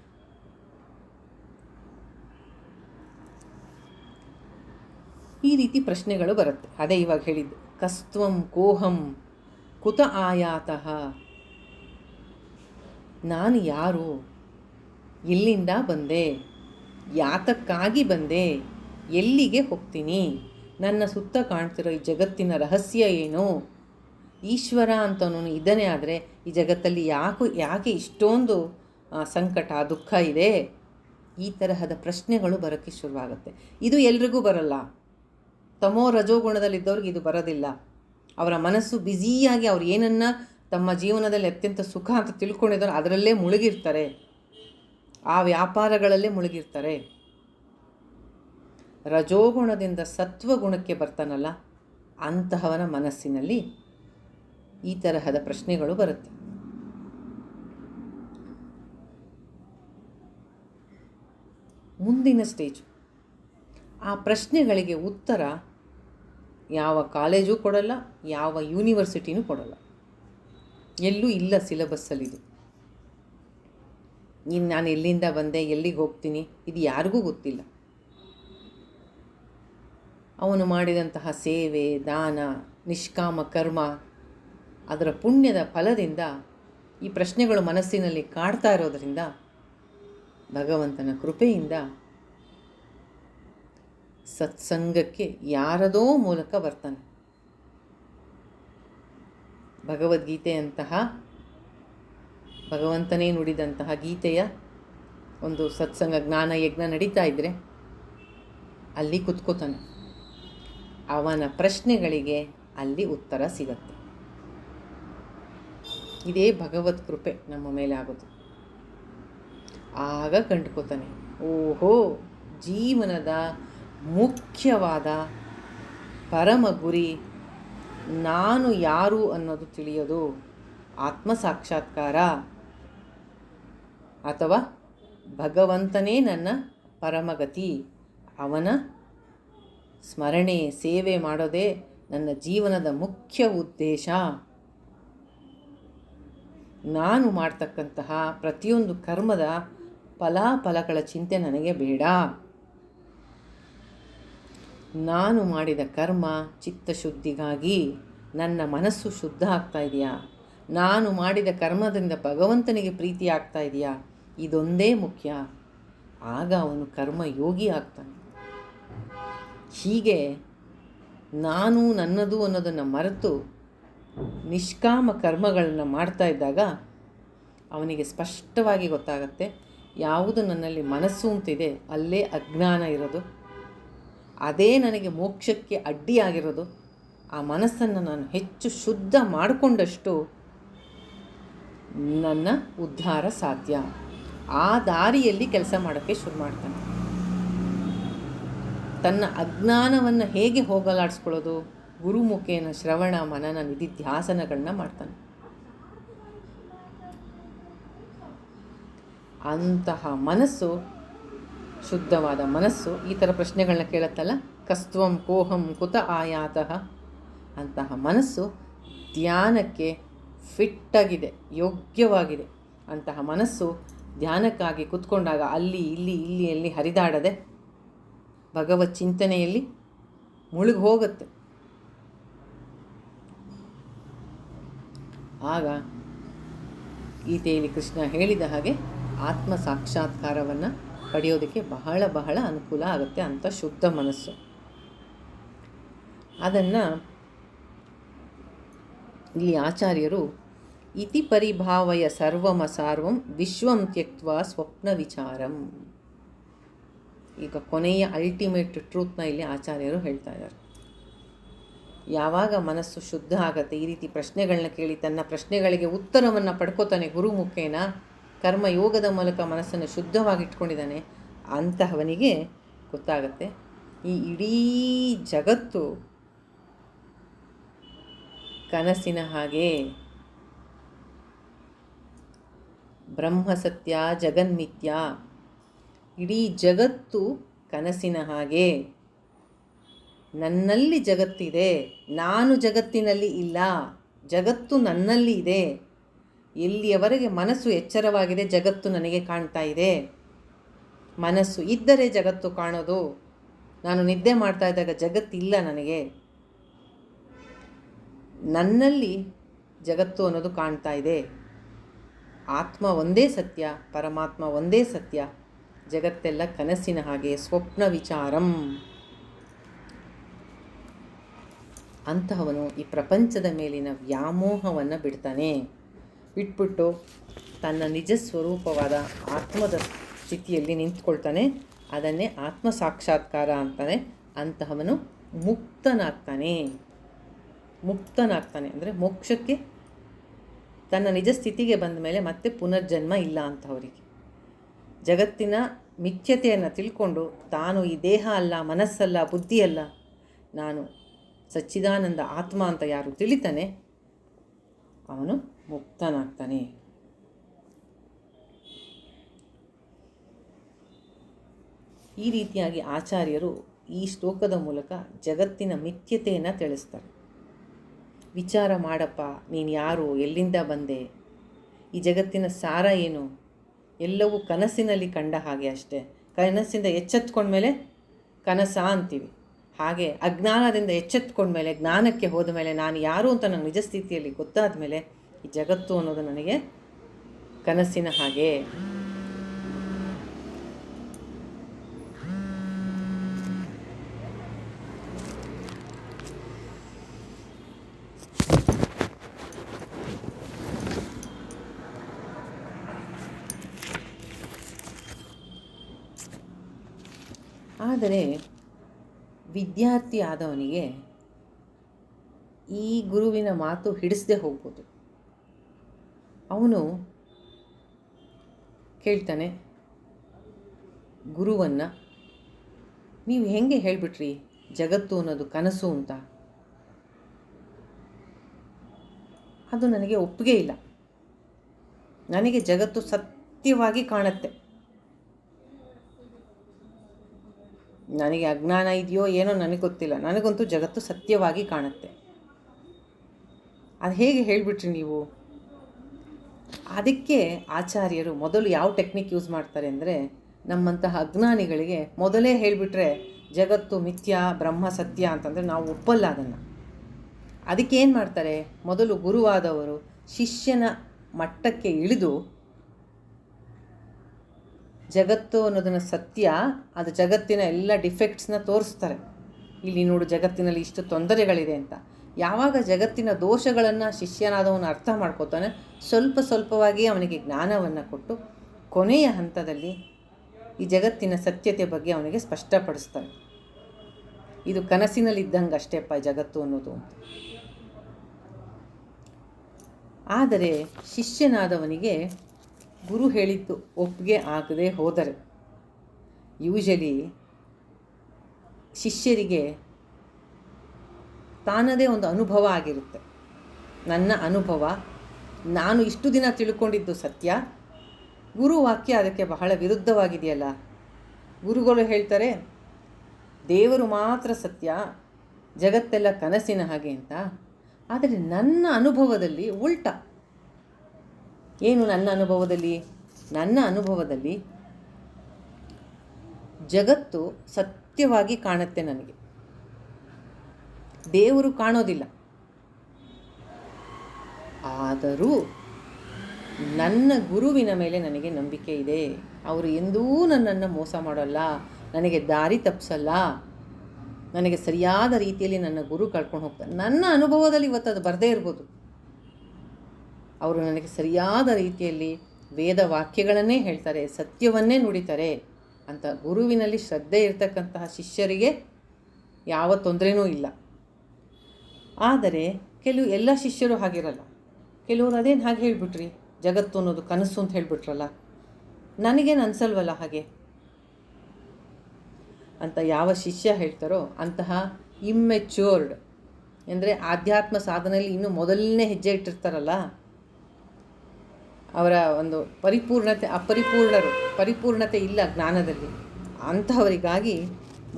ಈ ರೀತಿ ಪ್ರಶ್ನೆಗಳು ಬರುತ್ತೆ. ಅದೇ ಇವಾಗ ಹೇಳಿದ್ದು, ಕಸ್ತ್ವಂ ಕೋಹಂ ಕುತ ಆಯಾತಃ, ನಾನು ಯಾರು, ಎಲ್ಲಿಂದ ಬಂದೆ, ಯಾತಕ್ಕಾಗಿ ಬಂದೆ, ಎಲ್ಲಿಗೆ ಹೋಗ್ತೀನಿ, ನನ್ನ ಸುತ್ತ ಕಾಣ್ತಿರೋ ಈ ಜಗತ್ತಿನ ರಹಸ್ಯ ಏನು, ಈಶ್ವರ ಅಂತನೂ ಇದ್ದಾನೆ ಆದರೆ ಈ ಜಗತ್ತಲ್ಲಿ ಯಾಕೆ ಇಷ್ಟೊಂದು ಸಂಕಟ ದುಃಖ ಇದೆ, ಈ ತರಹದ ಪ್ರಶ್ನೆಗಳು ಬರೋಕ್ಕೆ ಶುರುವಾಗುತ್ತೆ. ಇದು ಎಲ್ರಿಗೂ ಬರಲ್ಲ. ತಮೋ ರಜೋಗುಣದಲ್ಲಿದ್ದವ್ರಿಗೆ ಇದು ಬರೋದಿಲ್ಲ. ಅವರ ಮನಸ್ಸು ಬ್ಯುಸಿಯಾಗಿ ಅವ್ರು ಏನನ್ನು ತಮ್ಮ ಜೀವನದಲ್ಲಿ ಅತ್ಯಂತ ಸುಖ ಅಂತ ತಿಳ್ಕೊಂಡಿದ್ದಾರೆ ಅದರಲ್ಲೇ ಮುಳುಗಿರ್ತಾರೆ, ಆ ವ್ಯಾಪಾರಗಳಲ್ಲೇ ಮುಳುಗಿರ್ತಾರೆ. ರಜೋಗುಣದಿಂದ ಸತ್ವಗುಣಕ್ಕೆ ಬರ್ತಾನಲ್ಲ, ಅಂತಹವನ ಮನಸ್ಸಿನಲ್ಲಿ ಈ ತರಹದ ಪ್ರಶ್ನೆಗಳು ಬರುತ್ತೆ. ಮುಂದಿನ ಸ್ಟೇಜು, ಆ ಪ್ರಶ್ನೆಗಳಿಗೆ ಉತ್ತರ ಯಾವ ಕಾಲೇಜು ಕೊಡಲ್ಲ, ಯಾವ ಯೂನಿವರ್ಸಿಟಿನೂ ಕೊಡಲ್ಲ, ಎಲ್ಲೂ ಇಲ್ಲ ಸಿಲೆಬಸ್ಸಲ್ಲಿದು. ಇನ್ನು ನಾನು ಎಲ್ಲಿಂದ ಬಂದೆ, ಎಲ್ಲಿಗೆ ಹೋಗ್ತೀನಿ, ಇದು ಯಾರಿಗೂ ಗೊತ್ತಿಲ್ಲ. ಅವನು ಮಾಡಿದಂತಹ ಸೇವೆ, ದಾನ, ನಿಷ್ಕಾಮ ಕರ್ಮ, ಅದರ ಪುಣ್ಯದ ಫಲದಿಂದ ಈ ಪ್ರಶ್ನೆಗಳು ಮನಸ್ಸಿನಲ್ಲಿ ಕಾಡ್ತಾ ಇರೋದರಿಂದ ಭಗವಂತನ ಕೃಪೆಯಿಂದ ಸತ್ಸಂಗಕ್ಕೆ ಯಾರದೋ ಮೂಲಕ ಬರ್ತಾನೆ. ಭಗವದ್ಗೀತೆಯಂತಹ ಭಗವಂತನೇ ನುಡಿದಂತಹ ಗೀತೆಯ ಒಂದು ಸತ್ಸಂಗ ಜ್ಞಾನ ಯಜ್ಞ ನಡೀತಾ ಇದ್ದರೆ ಅಲ್ಲಿ ಕುತ್ಕೋತಾನೆ. ಅವನ ಪ್ರಶ್ನೆಗಳಿಗೆ ಅಲ್ಲಿ ಉತ್ತರ ಸಿಗತ್ತೆ. ಇದೇ ಭಗವತ್ ಕೃಪೆ ನಮ್ಮ ಮೇಲೆ ಆಗೋದು. ಆಗ ಕಂಡುಕೋತಾನೆ, ಓಹೋ, ಜೀವನದ ಮುಖ್ಯವಾದ ಪರಮ ಗುರಿ ನಾನು ಯಾರು ಅನ್ನೋದು ತಿಳಿಯೋದು, ಆತ್ಮ ಸಾಕ್ಷಾತ್ಕಾರ ಅಥವಾ ಭಗವಂತನೇ ನನ್ನ ಪರಮಗತಿ, ಅವನ ಸ್ಮರಣೆ ಸೇವೆ ಮಾಡೋದೇ ನನ್ನ ಜೀವನದ ಮುಖ್ಯ ಉದ್ದೇಶ. ನಾನು ಮಾಡ್ತಕ್ಕಂತಹ ಪ್ರತಿಯೊಂದು ಕರ್ಮದ ಫಲಾಫಲಗಳ ಚಿಂತೆ ನನಗೆ ಬೇಡ. ನಾನು ಮಾಡಿದ ಕರ್ಮ ಚಿತ್ತಶುದ್ಧಿಗಾಗಿ ನನ್ನ ಮನಸ್ಸು ಶುದ್ಧ ಆಗ್ತಾ ಇದೆಯಾ, ನಾನು ಮಾಡಿದ ಕರ್ಮದಿಂದ ಭಗವಂತನಿಗೆ ಪ್ರೀತಿ ಆಗ್ತಾ ಇದೆಯಾ, ಇದೊಂದೇ ಮುಖ್ಯ. ಆಗ ಅವನು ಕರ್ಮಯೋಗಿ ಆಗ್ತಾನೆ. ಹೀಗೆ ನಾನು ನನ್ನದು ಅನ್ನೋದನ್ನು ಮರೆತು ನಿಷ್ಕಾಮ ಕರ್ಮಗಳನ್ನು ಮಾಡ್ತಾ ಇದ್ದಾಗ ಅವನಿಗೆ ಸ್ಪಷ್ಟವಾಗಿ ಗೊತ್ತಾಗತ್ತೆ, ಯಾವುದು ನನ್ನಲ್ಲಿ ಮನಸ್ಸು ಅಂತಿದೆ ಅಲ್ಲೇ ಅಜ್ಞಾನ ಇರೋದು, ಅದೇ ನನಗೆ ಮೋಕ್ಷಕ್ಕೆ ಅಡ್ಡಿಯಾಗಿರೋದು. ಆ ಮನಸ್ಸನ್ನು ನಾನು ಹೆಚ್ಚು ಶುದ್ಧ ಮಾಡಿಕೊಂಡಷ್ಟು ನನ್ನ ಉದ್ಧಾರ ಸಾಧ್ಯ. ಆ ದಾರಿಯಲ್ಲಿ ಕೆಲಸ ಮಾಡೋಕ್ಕೆ ಶುರು ಮಾಡ್ತಾನೆ. ತನ್ನ ಅಜ್ಞಾನವನ್ನು ಹೇಗೆ ಹೋಗಲಾಡಿಸ್ಕೊಳ್ಳೋದು? ಗುರುಮುಖೇನ ಶ್ರವಣ ಮನನ ನಿಧಿಧ್ಯಾಸನಗಳನ್ನ ಮಾಡ್ತಾನೆ. ಅಂತಹ ಮನಸ್ಸು, ಶುದ್ಧವಾದ ಮನಸ್ಸು ಈ ಥರ ಪ್ರಶ್ನೆಗಳನ್ನ ಕೇಳುತ್ತಲ್ಲ, ಕಸ್ತ್ವಂ ಕೋಹಂ ಕುತ ಆಯಾತಃ, ಅಂತಹ ಮನಸ್ಸು ಧ್ಯಾನಕ್ಕೆ ಫಿಟ್ಟಾಗಿದೆ, ಯೋಗ್ಯವಾಗಿದೆ. ಅಂತಹ ಮನಸ್ಸು ಧ್ಯಾನಕ್ಕಾಗಿ ಕುತ್ಕೊಂಡಾಗ ಅಲ್ಲಿ ಇಲ್ಲಿ ಹರಿದಾಡದೆ ಭಗವತ್ ಚಿಂತನೆಯಲ್ಲಿ ಮುಳುಗಿ ಹೋಗುತ್ತೆ. ಆಗ ಗೀತೆಯಲ್ಲಿ ಕೃಷ್ಣ ಹೇಳಿದ ಹಾಗೆ ಆತ್ಮ ಸಾಕ್ಷಾತ್ಕಾರವನ್ನು ಪಡೆಯೋದಕ್ಕೆ ಬಹಳ ಬಹಳ ಅನುಕೂಲ ಆಗುತ್ತೆ. ಅಂಥ ಶುದ್ಧ ಮನಸ್ಸು ಅದನ್ನು ಇಲ್ಲಿ ಆಚಾರ್ಯರು ಇತಿ ಪರಿಭಾವಯ ಸರ್ವಮಸಾರ್ವಂ ವಿಶ್ವಂ ತ್ಯಕ್ತ್ವ ಸ್ವಪ್ನ ವಿಚಾರಂ. ಈಗ ಕೊನೆಯ ಅಲ್ಟಿಮೇಟ್ ಟ್ರೂತ್ನ ಇಲ್ಲಿ ಆಚಾರ್ಯರು ಹೇಳ್ತಾ ಇದ್ದಾರೆ. ಯಾವಾಗ ಮನಸ್ಸು ಶುದ್ಧ ಆಗತ್ತೆ, ಈ ರೀತಿ ಪ್ರಶ್ನೆಗಳನ್ನ ಕೇಳಿ ತನ್ನ ಪ್ರಶ್ನೆಗಳಿಗೆ ಉತ್ತರವನ್ನು ಪಡ್ಕೋತಾನೆ ಗುರು ಮುಖೇನ, ಕರ್ಮಯೋಗದ ಮೂಲಕ ಮನಸ್ಸನ್ನು ಶುದ್ಧವಾಗಿಟ್ಕೊಂಡಿದ್ದಾನೆ, ಅಂತಹವನಿಗೆ ಗೊತ್ತಾಗತ್ತೆ ಈ ಇಡೀ ಜಗತ್ತು ಕನಸಿನ ಹಾಗೆ, ಬ್ರಹ್ಮ ಸತ್ಯ ಜಗನ್ಮಿಥ್ಯ, ಇಡೀ ಜಗತ್ತು ಕನಸಿನ ಹಾಗೆ, ನನ್ನಲ್ಲಿ ಜಗತ್ತಿದೆ, ನಾನು ಜಗತ್ತಿನಲ್ಲಿ ಇಲ್ಲ, ಜಗತ್ತು ನನ್ನಲ್ಲಿ ಇದೆ. ಎಲ್ಲಿಯವರೆಗೆ ಮನಸ್ಸು ಎಚ್ಚರವಾಗಿದೆ ಜಗತ್ತು ನನಗೆ ಕಾಣ್ತಾ ಇದೆ. ಮನಸ್ಸು ಇದ್ದರೆ ಜಗತ್ತು ಕಾಣೋದು. ನಾನು ನಿದ್ದೆ ಮಾಡ್ತಾ ಇದ್ದಾಗ ಜಗತ್ತಿಲ್ಲ ನನಗೆ, ನನ್ನಲ್ಲಿ ಜಗತ್ತು ಅನ್ನೋದು ಕಾಣ್ತಾ ಇದೆ. ಆತ್ಮ ಒಂದೇ ಸತ್ಯ, ಪರಮಾತ್ಮ ಒಂದೇ ಸತ್ಯ, ಜಗತ್ತೆಲ್ಲ ಕನಸಿನ ಹಾಗೆ, ಸ್ವಪ್ನ ವಿಚಾರಂ. ಅಂತಹವನು ಈ ಪ್ರಪಂಚದ ಮೇಲಿನ ವ್ಯಾಮೋಹವನ್ನು ಬಿಡ್ತಾನೆ. ಬಿಟ್ಬಿಟ್ಟು ತನ್ನ ನಿಜ ಸ್ವರೂಪವಾದ ಆತ್ಮದ ಸ್ಥಿತಿಯಲ್ಲಿ ನಿಂತ್ಕೊಳ್ತಾನೆ. ಅದನ್ನೇ ಆತ್ಮ ಸಾಕ್ಷಾತ್ಕಾರ ಅಂತಾನೆ. ಅಂತಹವನು ಮುಕ್ತನಾಗ್ತಾನೆ. ಮುಕ್ತನಾಗ್ತಾನೆ ಅಂದರೆ ಮೋಕ್ಷಕ್ಕೆ, ತನ್ನ ನಿಜ ಸ್ಥಿತಿಗೆ ಬಂದ ಮೇಲೆ ಮತ್ತೆ ಪುನರ್ಜನ್ಮ ಇಲ್ಲ ಅಂತಹವರಿಗೆ. ಜಗತ್ತಿನ ಮಿಥ್ಯತೆಯನ್ನು ತಿಳ್ಕೊಂಡು ತಾನು ಈ ದೇಹ ಅಲ್ಲ, ಮನಸ್ಸಲ್ಲ, ಬುದ್ಧಿಯಲ್ಲ, ನಾನು ಸಚ್ಚಿದಾನಂದ ಆತ್ಮ ಅಂತ ಯಾರು ತಿಳಿತಾನೆ ಅವನು ಮುಕ್ತನಾಗ್ತಾನೆ. ಈ ರೀತಿಯಾಗಿ ಆಚಾರ್ಯರು ಈ ಶ್ಲೋಕದ ಮೂಲಕ ಜಗತ್ತಿನ ಮಿಥ್ಯತೆಯನ್ನು ತಿಳಿಸ್ತಾರೆ. ವಿಚಾರ ಮಾಡಪ್ಪ, ನೀನು ಯಾರು, ಎಲ್ಲಿಂದ ಬಂದೆ, ಈ ಜಗತ್ತಿನ ಸಾರ ಏನು, ಎಲ್ಲವೂ ಕನಸಿನಲ್ಲಿ ಕಂಡ ಹಾಗೆ ಅಷ್ಟೇ. ಕನಸಿಂದ ಎಚ್ಚೆತ್ಕೊಂಡ್ಮೇಲೆ ಕನಸ ಅಂತೀವಿ. ಹಾಗೆ ಅಜ್ಞಾನದಿಂದ ಎಚ್ಚೆತ್ಕೊಂಡ್ಮೇಲೆ, ಜ್ಞಾನಕ್ಕೆ ಹೋದ ಮೇಲೆ, ನಾನು ಯಾರು ಅಂತ ನನ್ನ ನಿಜ ಸ್ಥಿತಿಯಲ್ಲಿ ಗೊತ್ತಾದ ಮೇಲೆ ಈ ಜಗತ್ತು ಅನ್ನೋದು ನನಗೆ ಕನಸಿನ ಹಾಗೆ. ಆದರೆ ವಿದ್ಯಾರ್ಥಿ ಆದವನಿಗೆ ಈ ಗುರುವಿನ ಮಾತು ಹಿಡಿಸದೆ ಹೋಗ್ಬೋದು. ಅವನು ಕೇಳ್ತಾನೆ ಗುರುವನ್ನು, ನೀವು ಹೆಂಗೆ ಹೇಳಿಬಿಟ್ರಿ ಜಗತ್ತು ಅನ್ನೋದು ಕನಸು ಅಂತ? ಅದು ನನಗೆ ಒಪ್ಪಿಗೆ ಇಲ್ಲ. ನನಗೆ ಜಗತ್ತು ಸತ್ಯವಾಗಿ ಕಾಣುತ್ತೆ. ನನಗೆ ಅಜ್ಞಾನ ಇದೆಯೋ ಏನೋ ನನಗೆ ಗೊತ್ತಿಲ್ಲ, ನನಗಂತೂ ಜಗತ್ತು ಸತ್ಯವಾಗಿ ಕಾಣುತ್ತೆ. ಅದು ಹೇಗೆ ಹೇಳಿಬಿಟ್ರಿ ನೀವು? ಅದಕ್ಕೆ ಆಚಾರ್ಯರು ಮೊದಲು ಯಾವ ಟೆಕ್ನಿಕ್ ಯೂಸ್ ಮಾಡ್ತಾರೆ ಅಂದರೆ, ನಮ್ಮಂತಹ ಅಜ್ಞಾನಿಗಳಿಗೆ ಮೊದಲೇ ಹೇಳಿಬಿಟ್ರೆ ಜಗತ್ತು ಮಿಥ್ಯ, ಬ್ರಹ್ಮ ಸತ್ಯ ಅಂತಂದರೆ ನಾವು ಒಪ್ಪಲ್ಲ ಅದನ್ನು. ಅದಕ್ಕೆ ಏನು ಮಾಡ್ತಾರೆ, ಮೊದಲು ಗುರುವಾದವರು ಶಿಷ್ಯನ ಮಟ್ಟಕ್ಕೆ ಇಳಿದು ಜಗತ್ತು ಅನ್ನೋದನ್ನು ಸತ್ಯ, ಅದು ಜಗತ್ತಿನ ಎಲ್ಲ ಡಿಫೆಕ್ಟ್ಸ್ನ ತೋರಿಸ್ತಾರೆ. ಇಲ್ಲಿ ನೋಡು ಜಗತ್ತಿನಲ್ಲಿ ಇಷ್ಟು ತೊಂದರೆಗಳಿದೆ ಅಂತ. ಯಾವಾಗ ಜಗತ್ತಿನ ದೋಷಗಳನ್ನು ಶಿಷ್ಯನಾದವನು ಅರ್ಥ ಮಾಡ್ಕೋತಾನೆ, ಸ್ವಲ್ಪ ಸ್ವಲ್ಪವಾಗಿ ಅವನಿಗೆ ಜ್ಞಾನವನ್ನು ಕೊಟ್ಟು ಕೊನೆಯ ಹಂತದಲ್ಲಿ ಈ ಜಗತ್ತಿನ ಸತ್ಯತೆ ಬಗ್ಗೆ ಅವನಿಗೆ ಸ್ಪಷ್ಟಪಡಿಸ್ತಾರೆ. ಇದು ಕನಸಿನಲ್ಲಿದ್ದಂಗೆ ಅಷ್ಟೇಪ್ಪ ಜಗತ್ತು ಅನ್ನೋದು ಅಂತ. ಆದರೆ ಶಿಷ್ಯನಾದವನಿಗೆ ಗುರು ಹೇಳಿದ್ದು ಒಪ್ಪಿಗೆ ಆಗದೆ ಹೋದರೆ, ಯೂಶಲಿ ಶಿಷ್ಯರಿಗೆ ತಾನದೇ ಒಂದು ಅನುಭವ ಆಗಿರುತ್ತೆ. ನನ್ನ ಅನುಭವ, ನಾನು ಇಷ್ಟು ದಿನ ತಿಳ್ಕೊಂಡಿದ್ದು ಸತ್ಯ, ಗುರು ವಾಕ್ಯ ಅದಕ್ಕೆ ಬಹಳ ವಿರುದ್ಧವಾಗಿದೆಯಲ್ಲ. ಗುರುಗಳು ಹೇಳ್ತಾರೆ ದೇವರು ಮಾತ್ರ ಸತ್ಯ, ಜಗತ್ತೆಲ್ಲ ಕನಸಿನ ಹಾಗೆ ಅಂತ. ಆದರೆ ನನ್ನ ಅನುಭವದಲ್ಲಿ ಉಲ್ಟಾ. ಏನು ನನ್ನ ಅನುಭವದಲ್ಲಿ? ನನ್ನ ಅನುಭವದಲ್ಲಿ ಜಗತ್ತು ಸತ್ಯವಾಗಿ ಕಾಣುತ್ತೆ ನನಗೆ, ದೇವರು ಕಾಣೋದಿಲ್ಲ. ಆದರೂ ನನ್ನ ಗುರುವಿನ ಮೇಲೆ ನನಗೆ ನಂಬಿಕೆ ಇದೆ. ಅವರು ಎಂದೂ ನನ್ನನ್ನು ಮೋಸ ಮಾಡೋಲ್ಲ, ನನಗೆ ದಾರಿ ತಪ್ಪಿಸಲ್ಲ, ನನಗೆ ಸರಿಯಾದ ರೀತಿಯಲ್ಲಿ ನನ್ನ ಗುರು ಕಳ್ಕೊಂಡು ಹೋಗ್ತಾರೆ. ನನ್ನ ಅನುಭವದಲ್ಲಿ ಇವತ್ತು ಅದು ಬರದೇ ಇರ್ಬೋದು, ಅವರು ನನಗೆ ಸರಿಯಾದ ರೀತಿಯಲ್ಲಿ ವೇದ ವಾಕ್ಯಗಳನ್ನೇ ಹೇಳ್ತಾರೆ, ಸತ್ಯವನ್ನೇ ನುಡಿತಾರೆ ಅಂತ ಗುರುವಿನಲ್ಲಿ ಶ್ರದ್ಧೆ ಇರತಕ್ಕಂತಹ ಶಿಷ್ಯರಿಗೆ ಯಾವ ತೊಂದರೆನೂ ಇಲ್ಲ. ಆದರೆ ಎಲ್ಲ ಶಿಷ್ಯರು ಹಾಗಿರಲ್ಲ. ಕೆಲವರು ಅದೇನು ಹಾಗೆ ಹೇಳಿಬಿಟ್ರಿ, ಜಗತ್ತು ಅನ್ನೋದು ಕನಸು ಅಂತ ಹೇಳಿಬಿಟ್ರಲ್ಲ, ನನಗೇನು ಅನಿಸಲ್ವಲ್ಲ ಹಾಗೆ ಅಂತ ಯಾವ ಶಿಷ್ಯ ಹೇಳ್ತಾರೋ ಅಂತಹ ಇಮ್ಮೆಚ್ಯೂರ್ಡ್, ಅಂದರೆ ಆಧ್ಯಾತ್ಮ ಸಾಧನೆಯಲ್ಲಿ ಇನ್ನೂ ಮೊದಲನೇ ಹೆಜ್ಜೆ ಇಟ್ಟಿರ್ತಾರಲ್ಲ, ಅವರ ಒಂದು ಪರಿಪೂರ್ಣತೆ ಇಲ್ಲ ಜ್ಞಾನದಲ್ಲಿ, ಅಂಥವರಿಗಾಗಿ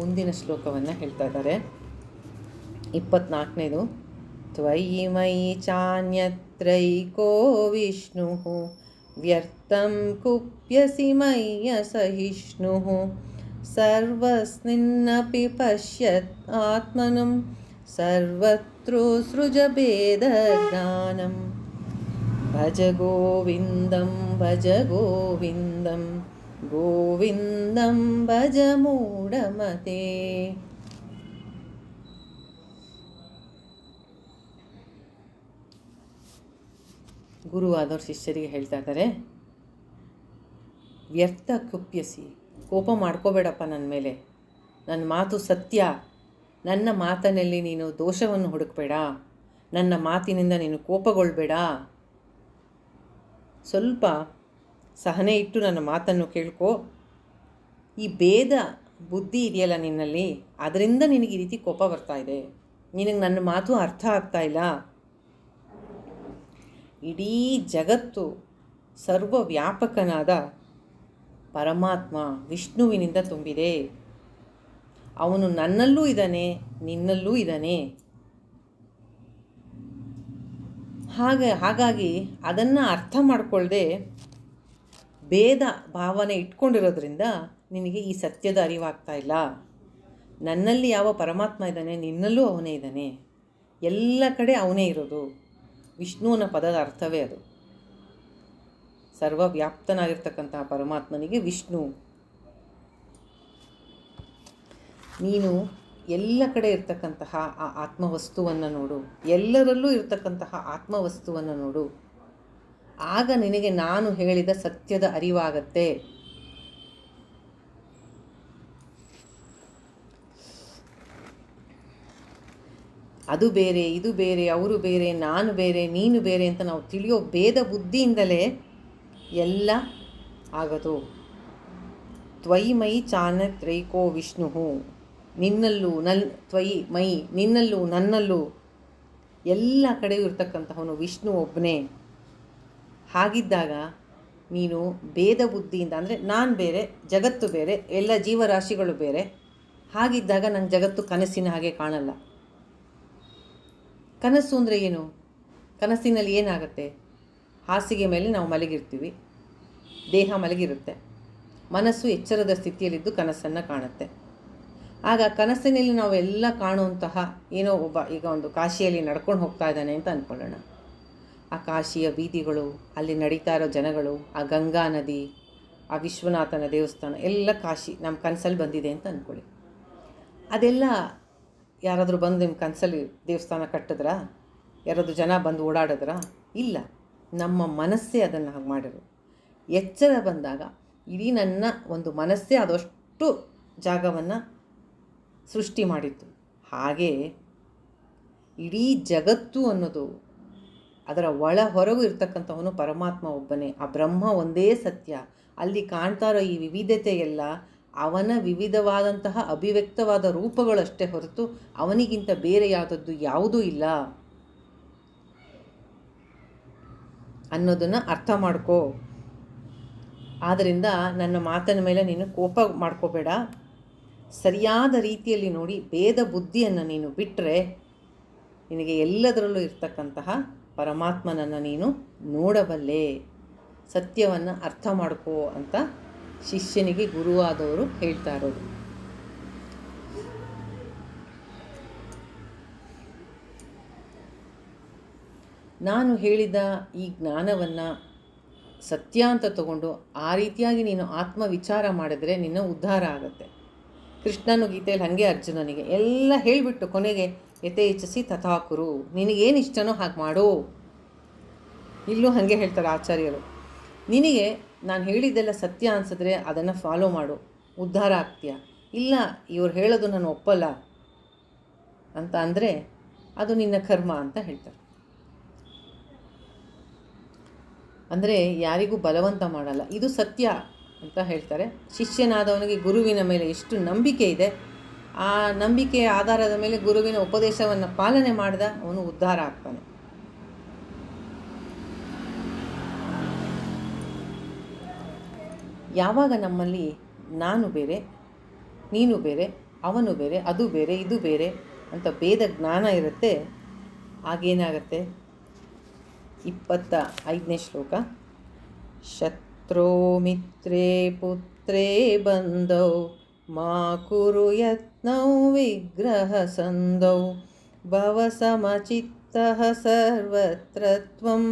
ಮುಂದಿನ ಶ್ಲೋಕವನ್ನು ಹೇಳ್ತಾ ಇದ್ದಾರೆ. 24ನೇದು. ತ್ವಯಿ ಮಯಿ ಚಾನ್ಯತ್ರೈಕೋ ವಿಷ್ಣು ವ್ಯರ್ಥಂ ಕುಪ್ಯಸಿ ಮಯ್ಯ ಸಹಿಷ್ಣು ಸರ್ವಸ್ಮಿನ್ನಪಿ ಪಶ್ಯತ್ ಆತ್ಮನಂ ಸರ್ವತ್ರೋ ಸೃಜಭೇದ ಜ್ಞಾನಂ ಭಜ ಗೋವಿಂದಂ ಗೋವಿಂದಂ ಭಜ ಮೂಢಮತೆ. ಗುರುವಾದವ್ರ ಶಿಷ್ಯರಿಗೆ ಹೇಳ್ತಾ ಇದ್ದಾರೆ, ವ್ಯರ್ಥ ಕುಪ್ಯಸಿ, ಕೋಪ ಮಾಡ್ಕೋಬೇಡಪ್ಪ ನನ್ನ ಮೇಲೆ, ನನ್ನ ಮಾತು ಸತ್ಯ, ನನ್ನ ಮಾತಿನಲ್ಲಿ ನೀನು ದೋಷವನ್ನು ಹುಡುಕಬೇಡ, ನನ್ನ ಮಾತಿನಿಂದ ನೀನು ಕೋಪಗೊಳ್ಬೇಡ, ಸ್ವಲ್ಪ ಸಹನೆ ಇಟ್ಟು ನನ್ನ ಮಾತನ್ನು ಕೇಳ್ಕೊ. ಈ ಭೇದ ಬುದ್ಧಿ ಇದೆಯಲ್ಲ ನಿನ್ನಲ್ಲಿ, ಅದರಿಂದ ನಿನಗೆ ಈ ರೀತಿ ಕೋಪ ಬರ್ತಾ ಇದೆ, ನಿನಗೆ ನನ್ನ ಮಾತು ಅರ್ಥ ಆಗ್ತಾ ಇಲ್ಲ. ಇಡೀ ಜಗತ್ತು ಸರ್ವವ್ಯಾಪಕನಾದ ಪರಮಾತ್ಮ ವಿಷ್ಣುವಿನಿಂದ ತುಂಬಿದೆ. ಅವನು ನನ್ನಲ್ಲೂ ಇದ್ದಾನೆ, ನಿನ್ನಲ್ಲೂ ಇದ್ದಾನೆ. ಹಾಗಾಗಿ ಅದನ್ನು ಅರ್ಥ ಮಾಡಿಕೊಳ್ಳದೆ ಭೇದ ಭಾವನೆ ಇಟ್ಕೊಂಡಿರೋದ್ರಿಂದ ನಿನಗೆ ಈ ಸತ್ಯದ ಅರಿವಾಗ್ತಾ ಇಲ್ಲ. ನನ್ನಲ್ಲಿ ಯಾವ ಪರಮಾತ್ಮ ಇದ್ದಾನೆ, ನಿನ್ನಲ್ಲೂ ಅವನೇ ಇದ್ದಾನೆ, ಎಲ್ಲ ಕಡೆ ಅವನೇ ಇರೋದು. ವಿಷ್ಣುವಿನ ಪದದ ಅರ್ಥವೇ ಅದು. ಸರ್ವವ್ಯಾಪ್ತನಾಗಿರ್ತಕ್ಕಂತಹ ಪರಮಾತ್ಮನಿಗೆ ವಿಷ್ಣು. ನೀನು ಎಲ್ಲ ಕಡೆ ಇರ್ತಕ್ಕಂತಹ ಆ ಆತ್ಮವಸ್ತುವನ್ನು ನೋಡು, ಎಲ್ಲರಲ್ಲೂ ಇರ್ತಕ್ಕಂತಹ ಆತ್ಮವಸ್ತುವನ್ನು ನೋಡು. ಆಗ ನಿನಗೆ ನಾನು ಹೇಳಿದ ಸತ್ಯದ ಅರಿವಾಗತ್ತೆ. ಅದು ಬೇರೆ, ಇದು ಬೇರೆ, ಅವರು ಬೇರೆ, ನಾನು ಬೇರೆ, ನೀನು ಬೇರೆ ಅಂತ ನಾವು ತಿಳಿಯೋ ಭೇದ ಬುದ್ಧಿಯಿಂದಲೇ ಎಲ್ಲ ಆಗೋದು. ತ್ವಯಿ ಮಯಿ ಚಾನ್ಯತ್ರೈಕೋ ವಿಷ್ಣು, ನಿನ್ನಲ್ಲೂ ತ್ವಯಿ ಮಯಿ, ನಿನ್ನಲ್ಲೂ ನನ್ನಲ್ಲೂ ಎಲ್ಲ ಕಡೆಯೂ ಇರ್ತಕ್ಕಂತಹವನು ವಿಷ್ಣು ಒಬ್ಬನೇ. ಹಾಗಿದ್ದಾಗ ನೀನು ಭೇದ ಬುದ್ಧಿಯಿಂದ, ಅಂದರೆ ನಾನು ಬೇರೆ, ಜಗತ್ತು ಬೇರೆ, ಎಲ್ಲ ಜೀವರಾಶಿಗಳು ಬೇರೆ, ಹಾಗಿದ್ದಾಗ ನಂಗೆ ಜಗತ್ತು ಕನಸಿನ ಹಾಗೆ ಕಾಣಲ್ಲ. ಕನಸು ಅಂದರೆ ಏನು? ಕನಸಿನಲ್ಲಿ ಏನಾಗುತ್ತೆ? ಹಾಸಿಗೆ ಮೇಲೆ ನಾವು ಮಲಗಿರ್ತೀವಿ, ದೇಹ ಮಲಗಿರುತ್ತೆ, ಮನಸ್ಸು ಎಚ್ಚರದ ಸ್ಥಿತಿಯಲ್ಲಿದ್ದು ಕನಸನ್ನು ಕಾಣುತ್ತೆ. ಆಗ ಕನಸಿನಲ್ಲಿ ನಾವೆಲ್ಲ ಕಾಣುವಂತಹ ಏನೋ ಒಬ್ಬ, ಈಗ ಒಂದು ಕಾಶಿಯಲ್ಲಿ ನಡ್ಕೊಂಡು ಹೋಗ್ತಾ ಇದ್ದಾನೆ ಅಂತ ಅಂದ್ಕೊಳ್ಳೋಣ. ಆ ಕಾಶಿಯ ಬೀದಿಗಳು, ಅಲ್ಲಿ ನಡೀತಾ ಇರೋ ಜನಗಳು, ಆ ಗಂಗಾ ನದಿ, ಆ ವಿಶ್ವನಾಥನ ದೇವಸ್ಥಾನ ಎಲ್ಲ ಕಾಶಿ ನಮ್ಮ ಕನಸಲ್ಲಿ ಬಂದಿದೆ ಅಂತ ಅಂದ್ಕೊಳ್ಳಿ. ಅದೆಲ್ಲ ಯಾರಾದರೂ ಬಂದು ನಿಮ್ಮ ಕನಸಲ್ಲಿ ದೇವಸ್ಥಾನ ಕಟ್ಟಿದ್ರಾ? ಯಾರಾದರೂ ಜನ ಬಂದು ಓಡಾಡಿದ್ರಾ? ಇಲ್ಲ, ನಮ್ಮ ಮನಸ್ಸೇ ಅದನ್ನು ಹಾಗೆ ಮಾಡಿರು. ಎಚ್ಚರ ಬಂದಾಗ ಇಡೀ ನನ್ನ ಒಂದು ಮನಸ್ಸೇ ಅದಷ್ಟು ಜಾಗವನ್ನು ಸೃಷ್ಟಿ ಮಾಡಿತ್ತು. ಹಾಗೇ ಇಡೀ ಜಗತ್ತು ಅನ್ನೋದು, ಅದರ ಒಳ ಹೊರಗೂ ಇರ್ತಕ್ಕಂಥವನು ಪರಮಾತ್ಮ ಒಬ್ಬನೇ. ಆ ಬ್ರಹ್ಮ ಒಂದೇ ಸತ್ಯ. ಅಲ್ಲಿ ಕಾಣ್ತಾ ಇರೋ ಈ ವಿವಿಧತೆ ಎಲ್ಲ ಅವನ ವಿವಿಧವಾದಂತಹ ಅಭಿವ್ಯಕ್ತವಾದ ರೂಪಗಳಷ್ಟೇ ಹೊರತು ಅವನಿಗಿಂತ ಬೇರೆ ಯಾವುದದ್ದು ಯಾವುದೂ ಇಲ್ಲ ಅನ್ನೋದನ್ನು ಅರ್ಥ ಮಾಡ್ಕೋ. ಆದ್ದರಿಂದ ನನ್ನ ಮಾತಿನ ಮೇಲೆ ನೀನು ಕೋಪ ಮಾಡ್ಕೋಬೇಡ. ಸರಿಯಾದ ರೀತಿಯಲ್ಲಿ ನೋಡಿ ಭೇದ ಬುದ್ಧಿಯನ್ನು ನೀನು ಬಿಟ್ಟರೆ ನಿನಗೆ ಎಲ್ಲದರಲ್ಲೂ ಇರ್ತಕ್ಕಂತಹ ಪರಮಾತ್ಮನನ್ನು ನೀನು ನೋಡಬಲ್ಲೆ. ಸತ್ಯವನ್ನು ಅರ್ಥ ಮಾಡ್ಕೋ ಅಂತ ಶಿಷ್ಯನಿಗೆ ಗುರುವಾದವರು ಹೇಳ್ತಾ ಇರೋದು. ನಾನು ಹೇಳಿದ ಈ ಜ್ಞಾನವನ್ನು ಸತ್ಯ ಅಂತ ತಗೊಂಡು ಆ ರೀತಿಯಾಗಿ ನೀನು ಆತ್ಮವಿಚಾರ ಮಾಡಿದ್ರೆ ನಿನ್ನ ಉದ್ಧಾರ ಆಗುತ್ತೆ. ಕೃಷ್ಣನು ಗೀತೆಯಲ್ಲಿ ಹಾಗೆ ಅರ್ಜುನನಿಗೆ ಎಲ್ಲ ಹೇಳಿಬಿಟ್ಟು ಕೊನೆಗೆ ಯಥೇಚ್ಛಸಿ ತಥಾಕುರು, ನಿನಗೇನು ಇಷ್ಟನೋ ಹಾಗೆ ಮಾಡು, ಇಲ್ಲೂ ಹಾಗೆ ಹೇಳ್ತಾರೆ ಆಚಾರ್ಯರು, ನಿನಗೆ ನಾನು ಹೇಳಿದ್ದೆಲ್ಲ ಸತ್ಯ ಅನಿಸಿದ್ರೆ ಅದನ್ನು ಫಾಲೋ ಮಾಡು, ಉದ್ಧಾರ ಆಗ್ತೀಯ. ಇಲ್ಲ ಇವ್ರು ಹೇಳೋದು ನಾನು ಒಪ್ಪಲ್ಲ ಅಂತ ಅಂದರೆ ಅದು ನಿನ್ನ ಕರ್ಮ ಅಂತ ಹೇಳ್ತಾರೆ. ಅಂದರೆ ಯಾರಿಗೂ ಬಲವಂತ ಮಾಡಲ್ಲ, ಇದು ಸತ್ಯ ಅಂತ ಹೇಳ್ತಾರೆ. ಶಿಷ್ಯನಾದವನಿಗೆ ಗುರುವಿನ ಮೇಲೆ ಎಷ್ಟು ನಂಬಿಕೆ ಇದೆ, ಆ ನಂಬಿಕೆಯ ಆಧಾರದ ಮೇಲೆ ಗುರುವಿನ ಉಪದೇಶವನ್ನು ಪಾಲನೆ ಮಾಡಿದ ಅವನು ಉದ್ಧಾರ ಆಗ್ತಾನೆ. ಯಾವಾಗ ನಮ್ಮಲ್ಲಿ ನಾನು ಬೇರೆ, ನೀನು ಬೇರೆ, ಅವನು ಬೇರೆ, ಅದು ಬೇರೆ, ಇದು ಬೇರೆ ಅಂತ ಭೇದ ಜ್ಞಾನ ಇರುತ್ತೆ, ಆಗೇನಾಗತ್ತೆ? 25ನೇ ಶ್ಲೋಕ. ಶತ್ರೋ ಮಿತ್ರೇ ಪುತ್ರೇ ಬಂಧೌ ಮಾ ಕುರು ಯತ್ನೌ ವಿಗ್ರಹ ಸಂಧೌ ಭವ ಸಮಚಿತ್ತಃ ಸರ್ವತ್ರ ತ್ವಂ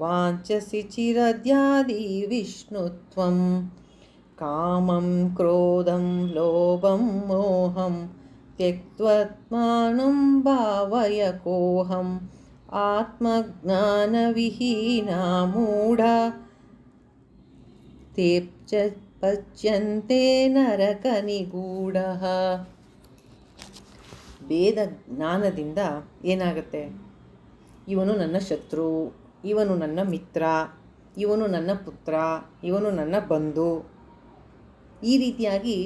ವಾಂಛಸಿ ಚಿರದ್ಯಾದಿ ವಿಷ್ಣುತ್ವಂ ಕಾಮಂ ಕ್ರೋಧಂ ಲೋಭಂ ಮೋಹಂ ತ್ಯಕ್ತ್ವಾತ್ಮಾನಂ ಭಾವಯ ಕೋಹಂ ಆತ್ಮಜ್ಞಾನವಿಹೀನಾ ಮೂಢ ತೇ ಪಚ್ಯಂತೆ ನರಕನಿಗೂಢಃ. ಭೇದ ಜ್ಞಾನದಿಂದ ಏನಾಗುತ್ತೆ? ಇವನು ನನ್ನ ಶತ್ರು, ಇವನು ನನ್ನ ಮಿತ್ರ, ಇವನು ನನ್ನ ಪುತ್ರ, ಇವನು ನನ್ನ ಬಂಧು, ಈ ರೀತಿಯಾಗಿ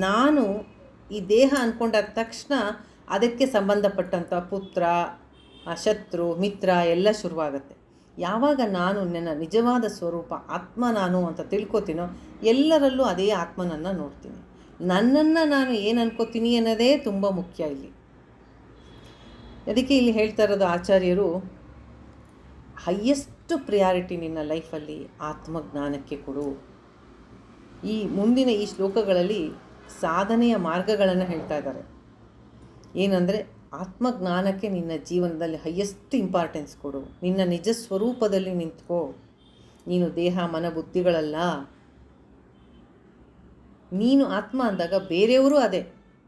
ನಾನು ಈ ದೇಹ ಅಂದ್ಕೊಂಡಾದ ತಕ್ಷಣ ಅದಕ್ಕೆ ಸಂಬಂಧಪಟ್ಟಂಥ ಪುತ್ರ, ಶತ್ರು, ಮಿತ್ರ ಎಲ್ಲ ಶುರುವಾಗುತ್ತೆ. ಯಾವಾಗ ನಾನು ನನ್ನ ನಿಜವಾದ ಸ್ವರೂಪ ಆತ್ಮ ನಾನು ಅಂತ ತಿಳ್ಕೊತೀನೋ ಎಲ್ಲರಲ್ಲೂ ಅದೇ ಆತ್ಮನನ್ನು ನೋಡ್ತೀನಿ. ನನ್ನನ್ನು ನಾನು ಏನು ಅನ್ಕೋತೀನಿ ಅನ್ನೋದೇ ತುಂಬ ಮುಖ್ಯ ಇಲ್ಲಿ. ಅದಕ್ಕೆ ಇಲ್ಲಿ ಹೇಳ್ತಾ ಇರೋದು ಆಚಾರ್ಯರು, ಹೈಯೆಸ್ಟ್ ಪ್ರಿಯಾರಿಟಿ ನಿನ್ನ ಲೈಫಲ್ಲಿ ಆತ್ಮಜ್ಞಾನಕ್ಕೆ ಕೊಡು. ಈ ಮುಂದಿನ ಈ ಶ್ಲೋಕಗಳಲ್ಲಿ ಸಾಧನೆಯ ಮಾರ್ಗಗಳನ್ನು ಹೇಳ್ತಾ ಇದ್ದಾರೆ. ಏನಂದರೆ ಆತ್ಮಜ್ಞಾನಕ್ಕೆ ನಿನ್ನ ಜೀವನದಲ್ಲಿ ಹೈಯೆಸ್ಟ್ ಇಂಪಾರ್ಟೆನ್ಸ್ ಕೊಡು. ನಿನ್ನ ನಿಜ ಸ್ವರೂಪದಲ್ಲಿ ನಿಂತ್ಕೋ. ನೀನು ದೇಹ ಮನ ಬುದ್ಧಿಗಳಲ್ಲ. ನೀನು ಆತ್ಮ ಅಂದಾಗ ಬೇರೆಯವರು ಅದೇ.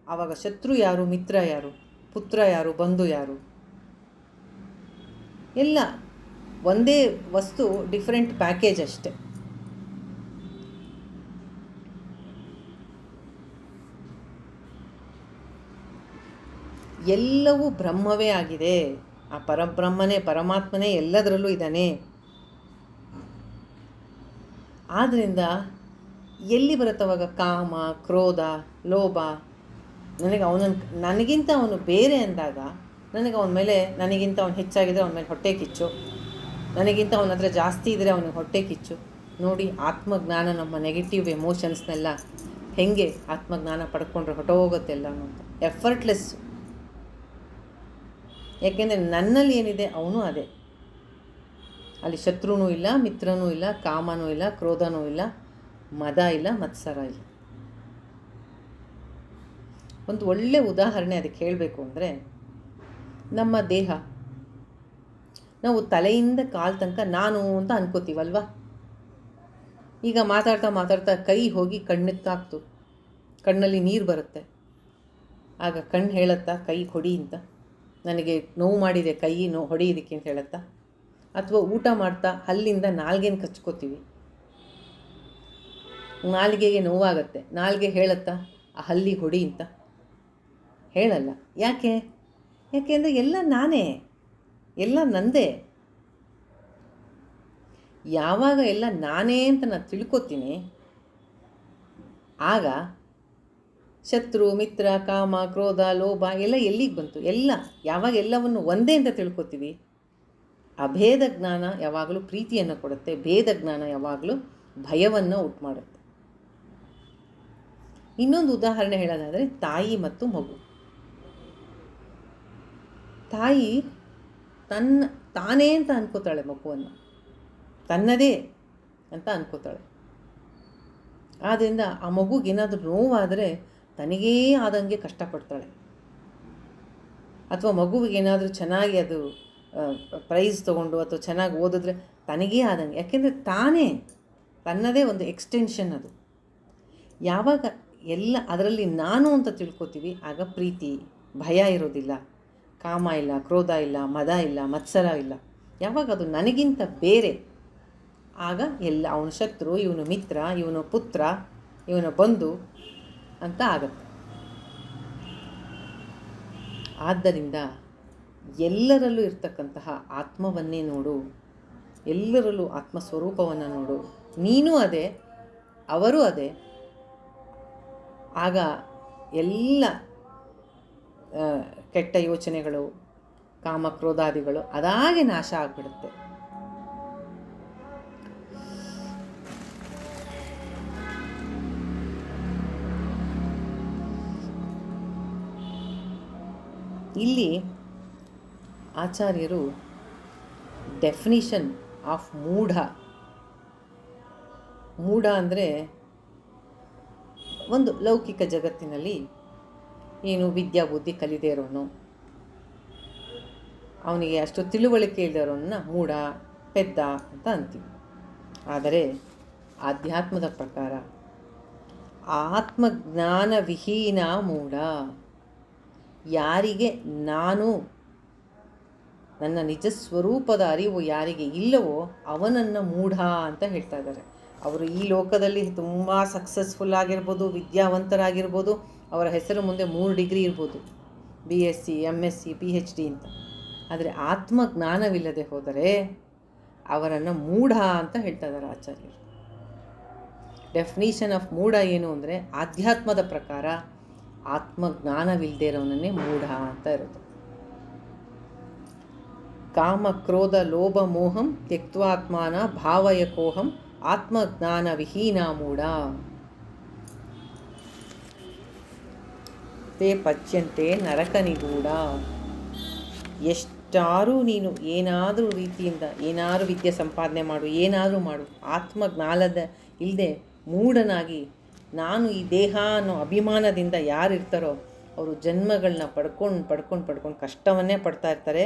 ಆವಾಗ ಶತ್ರು ಯಾರು, ಮಿತ್ರ ಯಾರು, ಪುತ್ರ ಯಾರು, ಬಂಧು ಯಾರು, ಎಲ್ಲ ಒಂದೇ ವಸ್ತು, ಡಿಫ್ರೆಂಟ್ ಪ್ಯಾಕೇಜ್ ಅಷ್ಟೆ. ಎಲ್ಲವೂ ಬ್ರಹ್ಮವೇ ಆಗಿದೆ. ಆ ಪರಬ್ರಹ್ಮನೇ, ಪರಮಾತ್ಮನೇ ಎಲ್ಲದರಲ್ಲೂ ಇದ್ದಾನೆ. ಆದ್ದರಿಂದ ಎಲ್ಲಿ ಬರುತ್ತವಾಗ ಕಾಮ, ಕ್ರೋಧ, ಲೋಭ, ನನಗಿಂತ ಅವನು ಬೇರೆ ಅಂದಾಗ ನನಗಿಂತ ಅವನು ಹೆಚ್ಚಾಗಿದ್ದರೆ ಅವನ ಮೇಲೆ ಹೊಟ್ಟೆ ಕಿಚ್ಚು, ನನಗಿಂತ ಅವನ ಹತ್ರ ಜಾಸ್ತಿ ಇದ್ದರೆ ಅವನಿಗೆ ಹೊಟ್ಟೆ ಕಿಚ್ಚು. ನೋಡಿ, ಆತ್ಮಜ್ಞಾನ ನಮ್ಮ ನೆಗೆಟಿವ್ ಎಮೋಷನ್ಸ್ನೆಲ್ಲ ಹೇಗೆ ಆತ್ಮಜ್ಞಾನ ಪಡ್ಕೊಂಡ್ರೆ ಹೊಟ್ಟೋಗುತ್ತೆಲ್ಲ ಅಂತ. ಎಫರ್ಟ್ಲೆಸ್ಸು. ಯಾಕೆಂದರೆ ನನ್ನಲ್ಲಿ ಏನಿದೆ ಅವನು ಅದೇ. ಅಲ್ಲಿ ಶತ್ರುನೂ ಇಲ್ಲ, ಮಿತ್ರನೂ ಇಲ್ಲ, ಕಾಮನೂ ಇಲ್ಲ, ಕ್ರೋಧನೂ ಇಲ್ಲ, ಮದ ಇಲ್ಲ, ಮತ್ಸರ ಇಲ್ಲ. ಒಂದು ಒಳ್ಳೆ ಉದಾಹರಣೆ ಅದಕ್ಕೆ ಹೇಳಬೇಕು ಅಂದರೆ, ನಮ್ಮ ದೇಹ, ನಾವು ತಲೆಯಿಂದ ಕಾಲು ತನಕ ನಾನು ಅಂತ ಅನ್ಕೋತೀವಲ್ವ. ಈಗ ಮಾತಾಡ್ತಾ ಮಾತಾಡ್ತಾ ಕೈ ಹೋಗಿ ಕಣ್ಣಿಗೆ ತಾಕ್ತು, ಕಣ್ಣಲ್ಲಿ ನೀರು ಬರುತ್ತೆ. ಆಗ ಕಣ್ಣು ಹೇಳುತ್ತಾ ಕೈ ಹೊಡಿ ಅಂತ, ನನಗೆ ನೋವು ಮಾಡಿದೆ ಕೈ ಹೊಡಿ ಇದಕ್ಕೆ ಅಂತ ಹೇಳುತ್ತಾ. ಅಥವಾ ಊಟ ಮಾಡ್ತಾ ಹಲ್ಲಿಂದ ನಾಲ್ಗೆನ ಕಚ್ಕೋತೀವಿ, ನಾಲಿಗೆಗೆ ನೋವಾಗತ್ತೆ, ನಾಲ್ಗೆ ಹೇಳುತ್ತಾ ಆ ಹಲ್ಲಿಗೆ ಹೊಡಿ ಅಂತ ಹೇಳಲ್ಲ. ಯಾಕೆಂದರೆ ಎಲ್ಲ ನಾನೇ, ಎಲ್ಲ ನಂದೇ. ಯಾವಾಗ ಎಲ್ಲ ನಾನೇ ಅಂತ ನಾನು ತಿಳ್ಕೊತೀನಿ, ಆಗ ಶತ್ರು, ಮಿತ್ರ, ಕಾಮ, ಕ್ರೋಧ, ಲೋಭ ಎಲ್ಲ ಎಲ್ಲಿಗೆ ಬಂತು? ಯಾವಾಗ ಎಲ್ಲವನ್ನು ಒಂದೇ ಅಂತ ತಿಳ್ಕೊತೀವಿ. ಅಭೇದ ಜ್ಞಾನ ಯಾವಾಗಲೂ ಪ್ರೀತಿಯನ್ನು ಕೊಡುತ್ತೆ, ಭೇದ ಜ್ಞಾನ ಯಾವಾಗಲೂ ಭಯವನ್ನು ಉಂಟು ಮಾಡುತ್ತೆ. ಇನ್ನೊಂದು ಉದಾಹರಣೆ ಹೇಳೋದಾದರೆ ತಾಯಿ ಮತ್ತು ಮಗು. ತಾಯಿ ತಾನೇ ಅಂತ ಅನ್ಕೋತಾಳೆ, ಮಗುವನ್ನು ತನ್ನದೇ ಅಂತ ಅನ್ಕೋತಾಳೆ. ಆದ್ದರಿಂದ ಆ ಮಗುಗೇನಾದರೂ ನೋವಾದರೆ ತನಗೇ ಆದಂಗೆ ಕಷ್ಟಪಡ್ತಾಳೆ. ಅಥವಾ ಮಗುವಿಗೇನಾದರೂ ಚೆನ್ನಾಗಿ ಅದು ಪ್ರೈಸ್ ತೊಗೊಂಡು ಅಥವಾ ಚೆನ್ನಾಗಿ ಓದಿದ್ರೆ ತನಗೇ ಆದಂಗೆ. ಯಾಕೆಂದರೆ ತನ್ನದೇ ಒಂದು ಎಕ್ಸ್ಟೆನ್ಷನ್ ಅದು. ಯಾವಾಗ ಎಲ್ಲ ಅದರಲ್ಲಿ ನಾನು ಅಂತ ತಿಳ್ಕೊತೀವಿ, ಆಗ ಪ್ರೀತಿ, ಭಯ ಇರೋದಿಲ್ಲ, ಕಾಮ ಇಲ್ಲ, ಕ್ರೋಧ ಇಲ್ಲ, ಮದ ಇಲ್ಲ, ಮತ್ಸರ ಇಲ್ಲ. ಯಾವಾಗ ಅದು ನನಗಿಂತ ಬೇರೆ, ಆಗ ಎಲ್ಲ ಅವನು ಶತ್ರು, ಇವನು ಮಿತ್ರ, ಇವನು ಪುತ್ರ, ಇವನ ಬಂಧು ಅಂತ ಆಗತ್ತೆ. ಆದ್ದರಿಂದ ಎಲ್ಲರಲ್ಲೂ ಇರ್ತಕ್ಕಂತಹ ಆತ್ಮವನ್ನೇ ನೋಡು, ಎಲ್ಲರಲ್ಲೂ ಆತ್ಮಸ್ವರೂಪವನ್ನು ನೋಡು. ನೀನು ಅದೇ, ಅವರು ಅದೇ. ಆಗ ಎಲ್ಲ ಕೆಟ್ಟ ಯೋಚನೆಗಳು, ಕಾಮಕ್ರೋಧಾದಿಗಳು ಅದಾಗೆ ನಾಶ ಆಗಿಬಿಡುತ್ತೆ. ಇಲ್ಲಿ ಆಚಾರ್ಯರು ಡೆಫಿನಿಷನ್ ಆಫ್ ಮೂಢ ಅಂದರೆ ಒಂದು ಲೌಕಿಕ ಜಗತ್ತಿನಲ್ಲಿ ಏನು ವಿದ್ಯಾ ಬುದ್ಧಿ ಕಲಿದೇ ಇರೋನು, ಅವನಿಗೆ ಅಷ್ಟು ತಿಳುವಳಿಕೆ ಇಲ್ಲದರೋನ್ನ ಮೂಢ, ಪೆದ್ದ ಅಂತ ಅಂತೀವಿ. ಆದರೆ ಆಧ್ಯಾತ್ಮದ ಪ್ರಕಾರ ಆತ್ಮಜ್ಞಾನ ವಿಹೀನ ಮೂಢ. ಯಾರಿಗೆ ನಾನು ನನ್ನ ನಿಜ ಸ್ವರೂಪದ ಅರಿವು ಯಾರಿಗೆ ಇಲ್ಲವೋ ಅವನನ್ನು ಮೂಢ ಅಂತ ಹೇಳ್ತಾ ಇದ್ದಾರೆ. ಅವರು ಈ ಲೋಕದಲ್ಲಿ ತುಂಬ ಸಕ್ಸಸ್ಫುಲ್ ಆಗಿರ್ಬೋದು, ವಿದ್ಯಾವಂತರಾಗಿರ್ಬೋದು, ಅವರ ಹೆಸರು ಮುಂದೆ 3 ಡಿಗ್ರಿ ಇರ್ಬೋದು, BSc, MSc, PhD ಅಂತ. ಆದರೆ ಆತ್ಮಜ್ಞಾನವಿಲ್ಲದೆ ಹೋದರೆ ಅವರನ್ನು ಮೂಢ ಅಂತ ಹೇಳ್ತಾ ಇದ್ದಾರೆ ಆಚಾರ್ಯರು. ಡೆಫಿನಿಷನ್ ಆಫ್ ಮೂಢ ಏನು ಅಂದರೆ ಆಧ್ಯಾತ್ಮದ ಪ್ರಕಾರ ಆತ್ಮಜ್ಞಾನವಿಲ್ಲದೆ ಇರೋನನ್ನೇ ಮೂಢ ಅಂತ ಇರುತ್ತೆ. ಕಾಮ ಕ್ರೋಧ ಲೋಭ ಮೋಹಂ ತ್ಯಕ್ತ್ವಾತ್ಮಾನ ಭಾವಯಕೋಹಂ ಆತ್ಮಜ್ಞಾನ ವಿಹೀನ ಮೂಢ. ತೇ ಪಚ್ಯಂತೆ ನರಕ ನಿಗೂಢ. ಎಷ್ಟಾರೂ ನೀನು ಏನಾದರೂ ರೀತಿಯಿಂದ ಏನಾದರೂ ವಿದ್ಯೆ ಸಂಪಾದನೆ ಮಾಡು, ಏನಾದರೂ ಮಾಡು, ಆತ್ಮಜ್ಞಾನದ ಇಲ್ಲದೆ ಮೂಢನಾಗಿ ನಾನು ಈ ದೇಹ ಅನ್ನೋ ಅಭಿಮಾನದಿಂದ ಯಾರಿರ್ತಾರೋ ಅವರು ಜನ್ಮಗಳನ್ನ ಪಡ್ಕೊಂಡು ಕಷ್ಟವನ್ನೇ ಪಡ್ತಾ ಇರ್ತಾರೆ.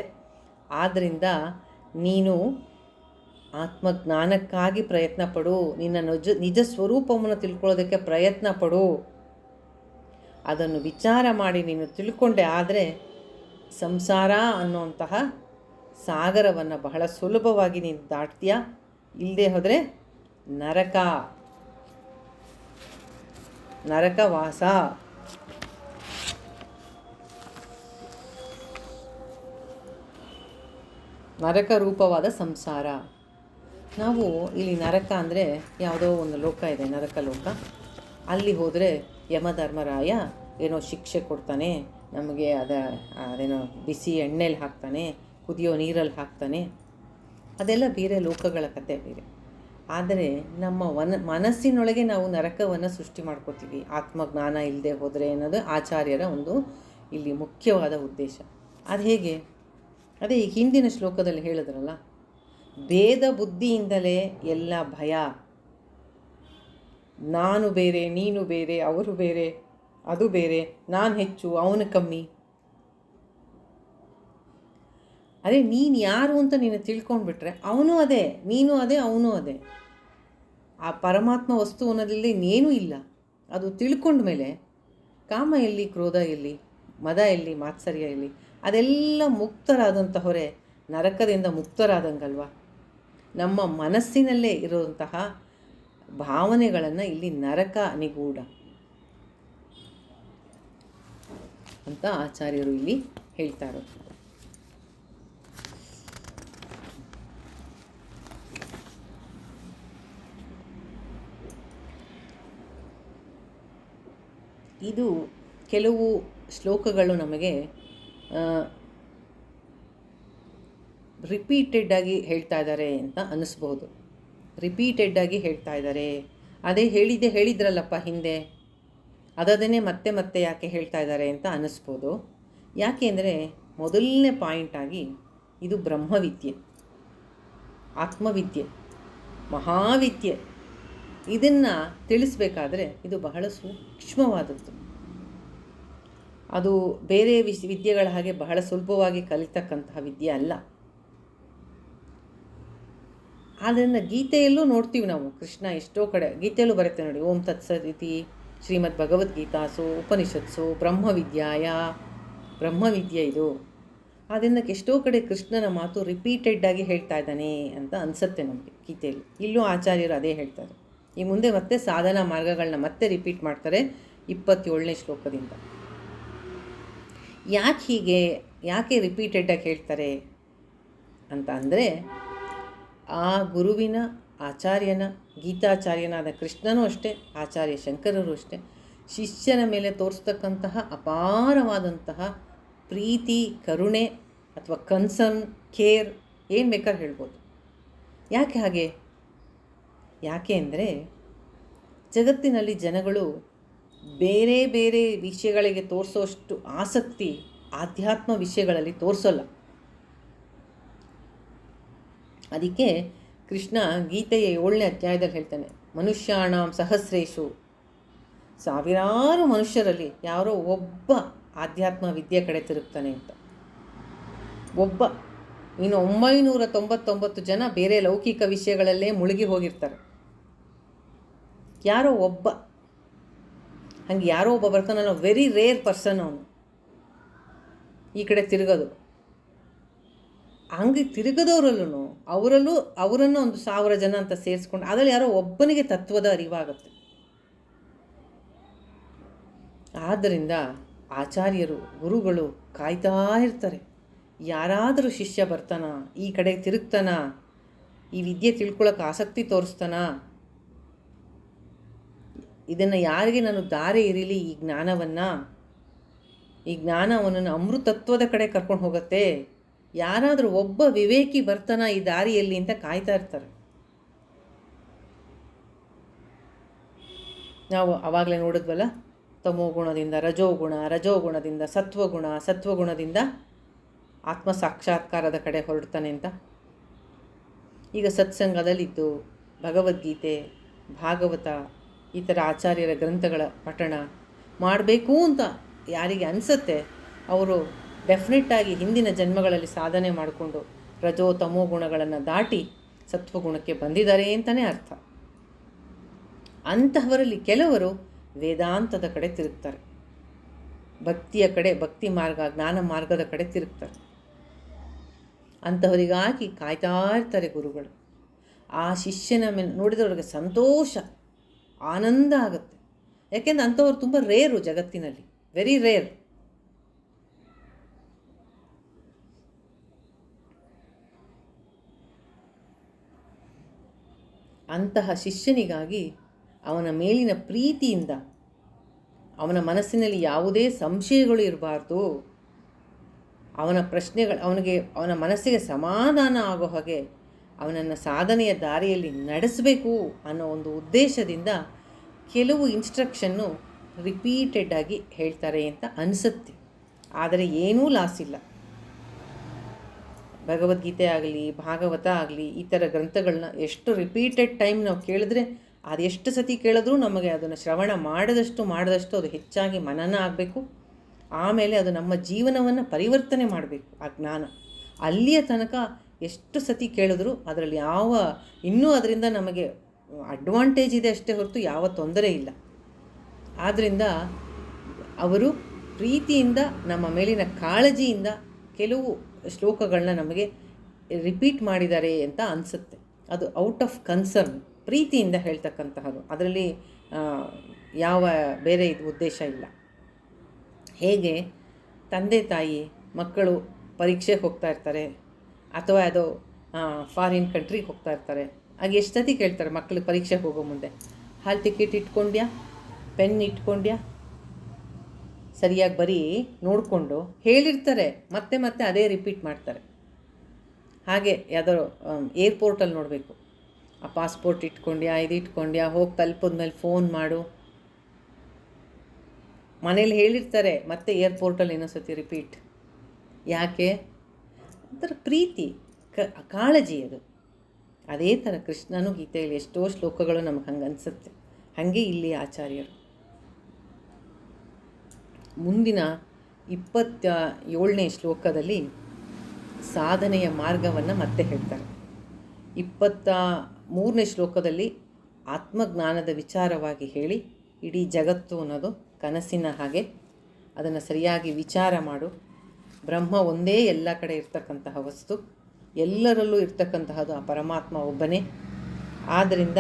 ಆದ್ದರಿಂದ ನೀನು ಆತ್ಮಜ್ಞಾನಕ್ಕಾಗಿ ಪ್ರಯತ್ನ ಪಡು, ನಿನ್ನ ನಿಜ ಸ್ವರೂಪವನ್ನು ತಿಳ್ಕೊಳ್ಳೋದಕ್ಕೆ ಪ್ರಯತ್ನ ಪಡು. ಅದನ್ನು ವಿಚಾರ ಮಾಡಿ ನೀನು ತಿಳ್ಕೊಂಡೆ ಆದರೆ ಸಂಸಾರ ಅನ್ನುವಂತಹ ಸಾಗರವನ್ನು ಬಹಳ ಸುಲಭವಾಗಿ ನೀನು ದಾಟ್ತೀಯ. ಇಲ್ಲದೆ ಹೋದರೆ ನರಕವಾಸ. ನರಕ ರೂಪವಾದ ಸಂಸಾರ. ನಾವು ಇಲ್ಲಿ ನರಕ ಅಂದರೆ ಯಾವುದೋ ಒಂದು ಲೋಕ ಇದೆ, ನರಕ ಲೋಕ. ಅಲ್ಲಿ ಹೋದರೆ ಯಮಧರ್ಮರಾಯ ಏನೋ ಶಿಕ್ಷೆ ಕೊಡ್ತಾನೆ ನಮಗೆ, ಅದೇನೋ ಬಿಸಿ ಎಣ್ಣೆಲಿ ಹಾಕ್ತಾನೆ, ಕುದಿಯೋ ನೀರಲ್ಲಿ ಹಾಕ್ತಾನೆ. ಅದೆಲ್ಲ ಬೇರೆ ಲೋಕಗಳ ಕತೆ ಬೇರೆ. ಆದರೆ ನಮ್ಮ ಮನಸ್ಸಿನೊಳಗೆ ನಾವು ನರಕವನ್ನು ಸೃಷ್ಟಿ ಮಾಡ್ಕೋತೀವಿ ಆತ್ಮಜ್ಞಾನ ಇಲ್ಲದೆ ಹೋದರೆ ಅನ್ನೋದು ಆಚಾರ್ಯರ ಒಂದು ಇಲ್ಲಿ ಮುಖ್ಯವಾದ ಉದ್ದೇಶ. ಅದು ಹೇಗೆ? ಅದೇ ಈ ಹಿಂದಿನ ಶ್ಲೋಕದಲ್ಲಿ ಹೇಳಿದ್ರಲ್ಲ, ಭೇದ ಬುದ್ಧಿಯಿಂದಲೇ ಎಲ್ಲ ಭಯ. ನಾನು ಬೇರೆ, ನೀನು ಬೇರೆ, ಅವರು ಬೇರೆ, ಅದು ಬೇರೆ, ನಾನು ಹೆಚ್ಚು, ಅವನು ಕಮ್ಮಿ. ಅದೇ ನೀನು ಯಾರು ಅಂತ ನೀನು ತಿಳ್ಕೊಂಡ್ಬಿಟ್ರೆ ಅವನು ಅದೇ, ನೀನು ಅದೇ, ಅವನು ಅದೇ. ಆ ಪರಮಾತ್ಮ ವಸ್ತು ಅನ್ನೋದಿಲ್ಲದೆ ಇನ್ನೇನೂ ಇಲ್ಲ. ಅದು ತಿಳ್ಕೊಂಡ ಮೇಲೆ ಕಾಮ ಎಲ್ಲಿ, ಕ್ರೋಧ ಎಲ್ಲಿ, ಮದ ಎಲ್ಲಿ, ಮಾತ್ಸರ್ಯ ಎಲ್ಲಿ, ಅದೆಲ್ಲ ಮುಕ್ತರಾದಂಥ ಹೊರೆ ನರಕದಿಂದ ಮುಕ್ತರಾದಂಗಲ್ವ. ನಮ್ಮ ಮನಸ್ಸಿನಲ್ಲೇ ಇರುವಂತಹ ಭಾವನೆಗಳನ್ನು ಇಲ್ಲಿ ನರಕ ನಿಗೂಢ ಅಂತ ಆಚಾರ್ಯರು ಇಲ್ಲಿ ಹೇಳ್ತಾರೆ. ಇದು ಕೆಲವು ಶ್ಲೋಕಗಳು ನಮಗೆ ರಿಪೀಟೆಡ್ಡಾಗಿ ಹೇಳ್ತಾ ಇದ್ದಾರೆ ಅಂತ ಅನ್ನಿಸ್ಬೋದು. ರಿಪೀಟೆಡ್ಡಾಗಿ ಹೇಳ್ತಾ ಇದ್ದಾರೆ, ಅದೇ ಹೇಳಿದ್ರಲ್ಲಪ್ಪ ಹಿಂದೆ, ಅದನ್ನೇ ಮತ್ತೆ ಮತ್ತೆ ಯಾಕೆ ಹೇಳ್ತಾ ಇದ್ದಾರೆ ಅಂತ ಅನ್ನಿಸ್ಬೋದು. ಯಾಕೆ ಅಂದರೆ ಮೊದಲನೇ ಪಾಯಿಂಟಾಗಿ ಇದು ಬ್ರಹ್ಮವಿದ್ಯೆ, ಆತ್ಮವಿದ್ಯೆ, ಮಹಾವಿದ್ಯೆ. ಇದನ್ನು ತಿಳಿಸ್ಬೇಕಾದ್ರೆ ಇದು ಬಹಳ ಸೂಕ್ಷ್ಮವಾದದ್ದು. ಅದು ಬೇರೆ ವಿದ್ಯೆಗಳ ಹಾಗೆ ಬಹಳ ಸುಲಭವಾಗಿ ಕಲಿತಕ್ಕಂತಹ ವಿದ್ಯೆ ಅಲ್ಲ. ಅದನ್ನು ಗೀತೆಯಲ್ಲೂ ನೋಡ್ತೀವಿ ನಾವು. ಕೃಷ್ಣ ಎಷ್ಟೋ ಕಡೆ ಗೀತೆಯಲ್ಲೂ ಬರುತ್ತೆ ನೋಡಿ, ಓಂ ತತ್ಸದಿತಿ ಶ್ರೀಮದ್ ಭಗವದ್ಗೀತಾಸು ಉಪನಿಷತ್ಸು ಬ್ರಹ್ಮವಿದ್ಯೆ ಇದು. ಆದ್ದರಿಂದ ಎಷ್ಟೋ ಕಡೆ ಕೃಷ್ಣನ ಮಾತು ರಿಪೀಟೆಡ್ಡಾಗಿ ಹೇಳ್ತಾ ಇದ್ದಾನೆ ಅಂತ ಅನಿಸುತ್ತೆ ನಮಗೆ ಗೀತೆಯಲ್ಲಿ. ಇಲ್ಲೂ ಆಚಾರ್ಯರು ಅದೇ ಹೇಳ್ತಾರೆ. ಈ ಮುಂದೆ ಮತ್ತೆ ಸಾಧನಾ ಮಾರ್ಗಗಳನ್ನ ಮತ್ತೆ ರಿಪೀಟ್ ಮಾಡ್ತಾರೆ 27ನೇ ಶ್ಲೋಕದಿಂದ. ಯಾಕೆ ರಿಪೀಟೆಡ್ಡಾಗಿ ಹೇಳ್ತಾರೆ ಅಂತ ಅಂದರೆ, ಆ ಗುರುವಿನ ಆಚಾರ್ಯನ ಗೀತಾಚಾರ್ಯನಾದ ಕೃಷ್ಣನೂ ಅಷ್ಟೇ, ಆಚಾರ್ಯ ಶಂಕರರು ಅಷ್ಟೇ, ಶಿಷ್ಯನ ಮೇಲೆ ತೋರಿಸ್ತಕ್ಕಂತಹ ಅಪಾರವಾದಂತಹ ಪ್ರೀತಿ, ಕರುಣೆ ಅಥವಾ ಕನ್ಸರ್ನ್, ಕೇರ್, ಏನು ಬೇಕಾದ್ರೆ ಹೇಳ್ಬೋದು. ಯಾಕೆ ಹಾಗೆ? ಯಾಕೆ ಅಂದರೆ, ಜಗತ್ತಿನಲ್ಲಿ ಜನಗಳು ಬೇರೆ ಬೇರೆ ವಿಷಯಗಳಿಗೆ ತೋರಿಸೋಷ್ಟು ಆಸಕ್ತಿ ಆಧ್ಯಾತ್ಮ ವಿಷಯಗಳಲ್ಲಿ ತೋರಿಸೋಲ್ಲ. ಅದಕ್ಕೆ ಕೃಷ್ಣ ಗೀತೆಯ 7ನೇ ಅಧ್ಯಾಯದಲ್ಲಿ ಹೇಳ್ತಾನೆ, ಮನುಷ್ಯಾಣಾಂ ಸಹಸ್ರೇಶು, ಸಾವಿರಾರು ಮನುಷ್ಯರಲ್ಲಿ ಯಾರೋ ಒಬ್ಬ ಆಧ್ಯಾತ್ಮ ವಿದ್ಯೆ ಕಡೆ ತಿರುಗ್ತಾನೆ ಅಂತ. ಒಬ್ಬ. ಇನ್ನು 999 ಜನ ಬೇರೆ ಲೌಕಿಕ ವಿಷಯಗಳಲ್ಲೇ ಮುಳುಗಿ ಹೋಗಿರ್ತಾರೆ. ಯಾರೋ ಒಬ್ಬ, ಹಂಗೆ ಯಾರೋ ಒಬ್ಬ ಬರ್ತಾನಲ್ಲ, ವೆರಿ ರೇರ್ ಪರ್ಸನ್ ಅವನು ಈ ಕಡೆ ತಿರುಗೋದು. ಹಂಗೆ ತಿರುಗದವರಲ್ಲೂ ಅವರನ್ನು ಒಂದು 1000 ಜನ ಅಂತ ಸೇರಿಸ್ಕೊಂಡು ಅದರಲ್ಲಿ ಯಾರೋ ಒಬ್ಬನಿಗೆ ತತ್ವದ ಅರಿವಾಗುತ್ತೆ. ಆದ್ದರಿಂದ ಆಚಾರ್ಯರು, ಗುರುಗಳು ಕಾಯ್ತಾ ಇರ್ತಾರೆ, ಯಾರಾದರೂ ಶಿಷ್ಯ ಬರ್ತಾನ, ಈ ಕಡೆ ತಿರುಗ್ತಾನ, ಈ ವಿದ್ಯೆ ತಿಳ್ಕೊಳ್ಳೋಕೆ ಆಸಕ್ತಿ ತೋರಿಸ್ತಾನ, ಇದನ್ನು ಯಾರಿಗೆ ನಾನು ದಾರಿ ಇರಲಿ, ಈ ಜ್ಞಾನ ಅವನನ್ನು ಅಮೃತತ್ವದ ಕಡೆ ಕರ್ಕೊಂಡು ಹೋಗುತ್ತೆ, ಯಾರಾದರೂ ಒಬ್ಬ ವಿವೇಕಿ ಬರ್ತಾನ ಈ ದಾರಿಯಲ್ಲಿ ಅಂತ ಕಾಯ್ತಾ ಇರ್ತಾರೆ. ನಾವು ಆವಾಗಲೇ ನೋಡಿದ್ವಲ್ಲ, ತಮೋಗುಣದಿಂದ ರಜೋಗುಣದಿಂದ ಸತ್ವಗುಣದಿಂದ ಆತ್ಮ ಸಾಕ್ಷಾತ್ಕಾರದ ಕಡೆ ಹೊರಡ್ತಾನೆ ಅಂತ. ಈಗ ಸತ್ಸಂಗದಲ್ಲಿದ್ದು ಭಗವದ್ಗೀತೆ, ಭಾಗವತ, ಈ ಥರ ಆಚಾರ್ಯರ ಗ್ರಂಥಗಳ ಪಠಣ ಮಾಡಬೇಕು ಅಂತ ಯಾರಿಗೆ ಅನಿಸುತ್ತೆ, ಅವರು ಡೆಫಿನೆಟ್ಟಾಗಿ ಹಿಂದಿನ ಜನ್ಮಗಳಲ್ಲಿ ಸಾಧನೆ ಮಾಡಿಕೊಂಡು ರಜೋ ತಮೋ ಗುಣಗಳನ್ನು ದಾಟಿ ಸತ್ವಗುಣಕ್ಕೆ ಬಂದಿದ್ದಾರೆ ಅಂತಲೇ ಅರ್ಥ. ಅಂತಹವರಲ್ಲಿ ಕೆಲವರು ವೇದಾಂತದ ಕಡೆ ತಿರುಗ್ತಾರೆ, ಭಕ್ತಿಯ ಕಡೆ, ಭಕ್ತಿ ಮಾರ್ಗ, ಜ್ಞಾನ ಮಾರ್ಗದ ಕಡೆ ತಿರುಗ್ತಾರೆ. ಅಂತಹವರಿಗಾಗಿ ಕಾಯ್ತಾ ಇರ್ತಾರೆ ಗುರುಗಳು. ಆ ಶಿಷ್ಯನ ಮೇಲೆ ನೋಡಿದವ್ರಿಗೆ ಸಂತೋಷ, ಆನಂದ ಆಗುತ್ತೆ. ಯಾಕೆಂದರೆ ಅಂಥವ್ರು ತುಂಬ ರೇರು ಜಗತ್ತಿನಲ್ಲಿ, ವೆರಿ ರೇರ್. ಅಂತಹ ಶಿಷ್ಯನಿಗಾಗಿ ಅವನ ಮೇಲಿನ ಪ್ರೀತಿಯಿಂದ, ಅವನ ಮನಸ್ಸಿನಲ್ಲಿ ಯಾವುದೇ ಸಂಶಯಗಳು ಇರಬಾರ್ದು, ಅವನ ಮನಸ್ಸಿಗೆ ಸಮಾಧಾನ ಆಗೋ ಹಾಗೆ ಅವನನ್ನು ಸಾಧನೆಯ ದಾರಿಯಲ್ಲಿ ನಡೆಸಬೇಕು ಅನ್ನೋ ಒಂದು ಉದ್ದೇಶದಿಂದ ಕೆಲವು ಇನ್ಸ್ಟ್ರಕ್ಷನ್ನು ರಿಪೀಟೆಡ್ಡಾಗಿ ಹೇಳ್ತಾರೆ ಅಂತ ಅನಿಸುತ್ತೆ. ಆದರೆ ಏನೂ ಲಾಸ್ ಇಲ್ಲ. ಭಗವದ್ಗೀತೆ ಆಗಲಿ, ಭಾಗವತ ಆಗಲಿ, ಈ ಥರ ಗ್ರಂಥಗಳನ್ನ ಎಷ್ಟು ರಿಪೀಟೆಡ್ ಟೈಮ್ ನಾವು ಕೇಳಿದ್ರೆ, ಅದೆಷ್ಟು ಸತಿ ಕೇಳಿದ್ರೂ ನಮಗೆ ಅದನ್ನು ಶ್ರವಣ ಮಾಡಿದಷ್ಟು ಅದು ಹೆಚ್ಚಾಗಿ ಮನನ ಆಗಬೇಕು. ಆಮೇಲೆ ಅದು ನಮ್ಮ ಜೀವನವನ್ನು ಪರಿವರ್ತನೆ ಮಾಡಬೇಕು. ಆ ಜ್ಞಾನ ಅಲ್ಲಿಯ ತನಕ ಎಷ್ಟು ಸತಿ ಕೇಳಿದ್ರೂ ಅದರಲ್ಲಿ ಇನ್ನೂ ಅದರಿಂದ ನಮಗೆ ಅಡ್ವಾಂಟೇಜ್ ಇದೆ ಅಷ್ಟೇ ಹೊರತು ಯಾವ ತೊಂದರೆ ಇಲ್ಲ. ಆದ್ದರಿಂದ ಅವರು ಪ್ರೀತಿಯಿಂದ, ನಮ್ಮ ಮೇಲಿನ ಕಾಳಜಿಯಿಂದ ಕೆಲವು ಶ್ಲೋಕಗಳನ್ನ ನಮಗೆ ರಿಪೀಟ್ ಮಾಡಿದ್ದಾರೆ ಅಂತ ಅನಿಸುತ್ತೆ. ಅದು ಔಟ್ ಆಫ್ ಕನ್ಸರ್ನ್, ಪ್ರೀತಿಯಿಂದ ಹೇಳ್ತಕ್ಕಂತಹದ್ದು. ಅದರಲ್ಲಿ ಯಾವ ಬೇರೆ ಉದ್ದೇಶ ಇಲ್ಲ. ಹೇಗೆ ತಂದೆ ತಾಯಿ ಮಕ್ಕಳು ಪರೀಕ್ಷೆಗೆ ಹೋಗ್ತಾ ಇರ್ತಾರೆ, ಅಥವಾ ಯಾವುದೋ ಫಾರಿನ್ ಕಂಟ್ರಿಗೆ ಹೋಗ್ತಾ ಇರ್ತಾರೆ, ಆಗ ಎಷ್ಟು ಸತಿ ಕೇಳ್ತಾರೆ ಮಕ್ಕಳಿಗೆ ಪರೀಕ್ಷೆಗೆ ಹೋಗೋ ಮುಂದೆ, ಹಾಲ್ ಟಿಕೆಟ್ ಇಟ್ಕೊಂಡ್ಯಾ, ಪೆನ್ ಇಟ್ಕೊಂಡ್ಯಾ, ಸರಿಯಾಗಿ ಬರೀ ನೋಡಿಕೊಂಡು ಹೇಳಿರ್ತಾರೆ, ಮತ್ತೆ ಮತ್ತೆ ಅದೇ ರಿಪೀಟ್ ಮಾಡ್ತಾರೆ. ಹಾಗೆ ಯಾವುದೋ ಏರ್ಪೋರ್ಟಲ್ಲಿ ನೋಡಬೇಕು, ಆ ಪಾಸ್ಪೋರ್ಟ್ ಇಟ್ಕೊಂಡ್ಯಾ, ಇದು ಇಟ್ಕೊಂಡ್ಯಾ, ಹೋಗಿ ತಲುಪಿದ್ಮೇಲೆ ಫೋನ್ ಮಾಡು, ಮನೇಲಿ ಹೇಳಿರ್ತಾರೆ, ಮತ್ತೆ ಏರ್ಪೋರ್ಟಲ್ಲಿ ಇನ್ನೊಂದ್ಸತಿ ರಿಪೀಟ್. ಯಾಕೆ? ಒಂಥರ ಪ್ರೀತಿ, ಕಾಳಜಿ ಅದು. ಅದೇ ಥರ ಕೃಷ್ಣನೂ ಗೀತೆಯಲ್ಲಿ ಎಷ್ಟೋ ಶ್ಲೋಕಗಳು ನಮಗೆ ಹಂಗೆ ಅನಿಸುತ್ತೆ. ಹಾಗೆ ಇಲ್ಲಿ ಆಚಾರ್ಯರು ಮುಂದಿನ 27ನೇ ಶ್ಲೋಕದಲ್ಲಿ ಸಾಧನೆಯ ಮಾರ್ಗವನ್ನು ಮತ್ತೆ ಹೇಳ್ತಾರೆ. 23ನೇ ಶ್ಲೋಕದಲ್ಲಿ ಆತ್ಮಜ್ಞಾನದ ವಿಚಾರವಾಗಿ ಹೇಳಿ, ಇಡೀ ಜಗತ್ತು ಅನ್ನೋದು ಕನಸಿನ ಹಾಗೆ, ಅದನ್ನು ಸರಿಯಾಗಿ ವಿಚಾರ ಮಾಡು, ಬ್ರಹ್ಮ ಒಂದೇ ಎಲ್ಲ ಕಡೆ ಇರ್ತಕ್ಕಂತಹ ವಸ್ತು, ಎಲ್ಲರಲ್ಲೂ ಇರ್ತಕ್ಕಂತಹದ್ದು ಆ ಪರಮಾತ್ಮ ಒಬ್ಬನೇ. ಆದ್ದರಿಂದ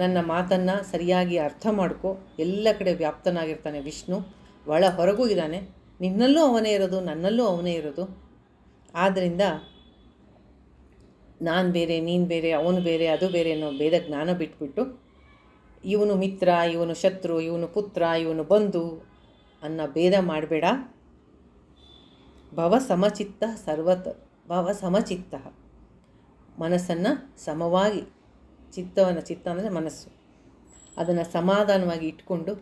ನನ್ನ ಮಾತನ್ನು ಸರಿಯಾಗಿ ಅರ್ಥ ಮಾಡ್ಕೊ. ಎಲ್ಲ ಕಡೆ ವ್ಯಾಪ್ತನಾಗಿರ್ತಾನೆ ವಿಷ್ಣು, ಒಳ ಹೊರಗೂ ಇದ್ದಾನೆ. ನಿನ್ನಲ್ಲೂ ಅವನೇ ಇರೋದು, ನನ್ನಲ್ಲೂ ಅವನೇ ಇರೋದು. ಆದ್ದರಿಂದ ನಾನು ಬೇರೆ, ನೀನು ಬೇರೆ, ಅವನು ಬೇರೆ, ಅದು ಬೇರೆ ಅನ್ನೋ ಭೇದ ಜ್ಞಾನ ಬಿಟ್ಬಿಟ್ಟು ಇವನು ಮಿತ್ರ, ಇವನು ಶತ್ರು, ಇವನು ಪುತ್ರ, ಇವನು ಬಂಧು ಅನ್ನೋ ಭೇದ ಮಾಡಬೇಡ. ಭವ ಸಮಚಿತ್ತ ಭವ ಸಮಚಿತ್ತ, ಮನಸ್ಸನ್ನು ಸಮವಾಗಿ, ಚಿತ್ತ ಅಂದರೆ ಮನಸ್ಸು, ಅದನ್ನು ಸಮಾಧಾನವಾಗಿ ಇಟ್ಕೊಂಡು